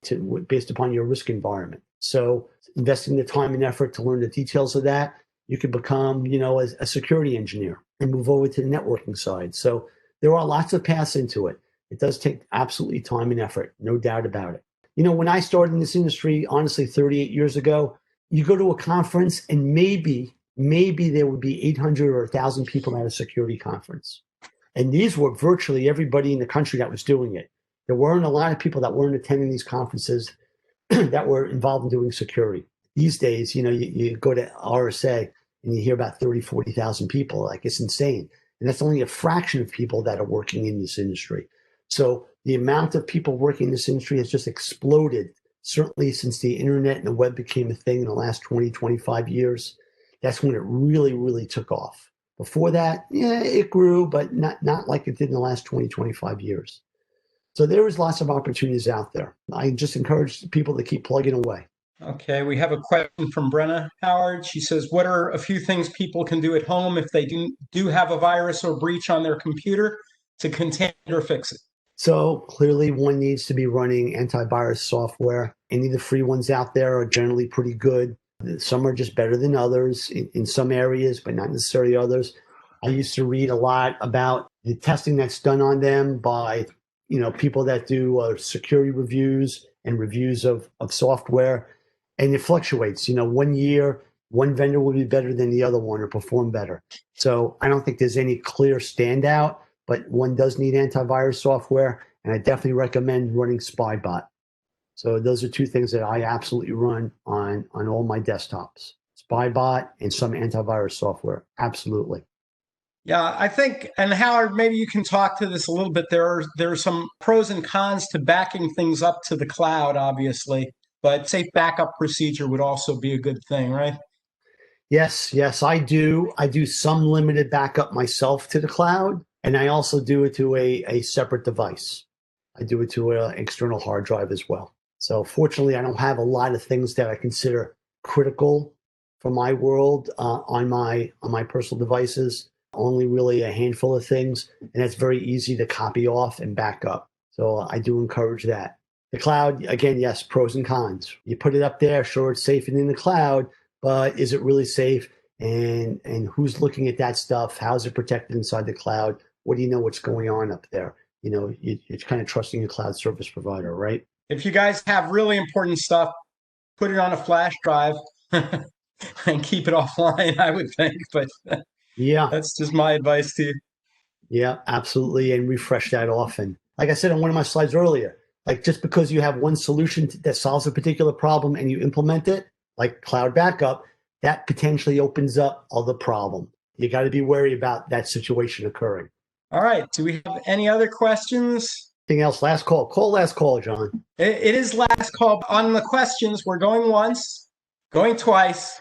based upon your risk environment. So investing the time and effort to learn the details of that, you can become, a security engineer and move over to the networking side. So there are lots of paths into it. It does take absolutely time and effort, no doubt about it. When I started in this industry, honestly, 38 years ago, you go to a conference and maybe there would be 800 or 1,000 people at a security conference. And these were virtually everybody in the country that was doing it. There weren't a lot of people that weren't attending these conferences that were involved in doing security. These days, you go to RSA and you hear about 30, 40,000 people. Like, it's insane. And that's only a fraction of people that are working in this industry. So the amount of people working in this industry has just exploded, certainly since the internet and the web became a thing in the last 20, 25 years. That's when it really, really took off. Before that, yeah, it grew, but not like it did in the last 20, 25 years. So there is lots of opportunities out there. I just encourage people to keep plugging away. Okay, we have a question from Brenna Howard. She says, what are a few things people can do at home if they do have a virus or breach on their computer to contain or fix it? So clearly one needs to be running antivirus software. Any of the free ones out there are generally pretty good. Some are just better than others in some areas, but not necessarily others. I used to read a lot about the testing that's done on them by, people that do security reviews and reviews of software, and it fluctuates. One year, one vendor will be better than the other one or perform better. So I don't think there's any clear standout, but one does need antivirus software, and I definitely recommend running SpyBot. So those are two things that I absolutely run on all my desktops: SpyBot and some antivirus software. Absolutely. Yeah, I think, and Howard, maybe you can talk to this a little bit. There are some pros and cons to backing things up to the cloud, obviously, but safe backup procedure would also be a good thing, right? Yes, I do. I do some limited backup myself to the cloud, and I also do it to a separate device. I do it to an external hard drive as well. So fortunately, I don't have a lot of things that I consider critical for my world on my personal devices. Only really a handful of things, and it's very easy to copy off and back up. So I do encourage that. The cloud, again, yes, pros and cons. You put it up there, sure, it's safe and in the cloud, but is it really safe? And who's looking at that stuff? How's it protected inside the cloud? What do you know what's going on up there? You're kind of trusting a cloud service provider, right? If you guys have really important stuff, put it on a flash drive and keep it offline, I would think. But Yeah, that's just my advice to you. yeah, absolutely. And refresh that often. Like I said on one of my slides earlier, like just because you have one solution that solves a particular problem and you implement it, like cloud backup, that potentially opens up other problem. You got to be wary about that situation occurring. All right. Do we have any other questions? Anything else? Last call. Last call, John. It is last call on the questions. We're going once, going twice.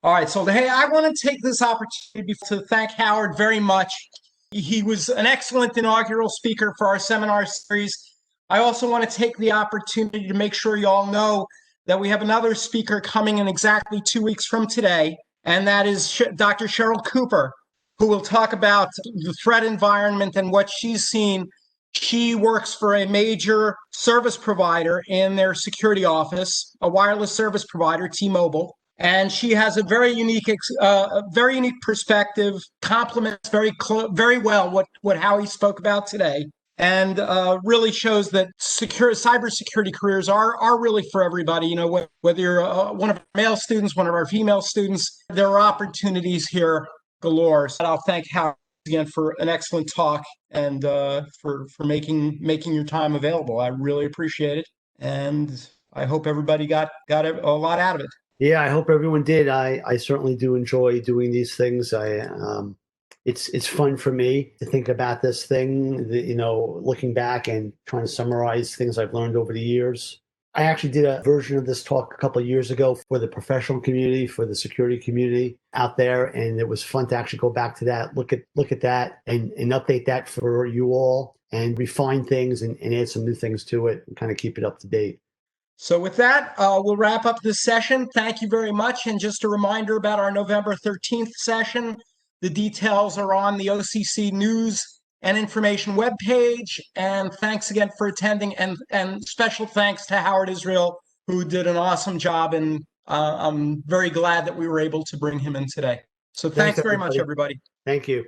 All right. So, hey, I want to take this opportunity to thank Howard very much. He was an excellent inaugural speaker for our seminar series. I also want to take the opportunity to make sure you all know that we have another speaker coming in exactly 2 weeks from today, and that is Dr. Cheryl Cooper, who will talk about the threat environment and what she's seen. She works for a major service provider in their security office, a wireless service provider, T-Mobile. And she has a very unique perspective, complements very well what Howie spoke about today, and really shows that cybersecurity careers are really for everybody. Whether you're one of our male students, one of our female students, there are opportunities here galore. So I'll thank Howie again for an excellent talk and for making your time available. I really appreciate it, and I hope everybody got a lot out of it. Yeah, I hope everyone did. I certainly do enjoy doing these things. It's fun for me to think about this thing, looking back and trying to summarize things I've learned over the years. I actually did a version of this talk a couple of years ago for the professional community, for the security community out there, and it was fun to actually go back to that, look at that, and update that for you all, and refine things and add some new things to it, and kind of keep it up to date. So with that, we'll wrap up this session. Thank you very much. And just a reminder about our November 13th session. The details are on the OCC News and Information webpage. And thanks again for attending. And special thanks to Howard Israel, who did an awesome job. And I'm very glad that we were able to bring him in today. So thanks very much, everybody. Thank you.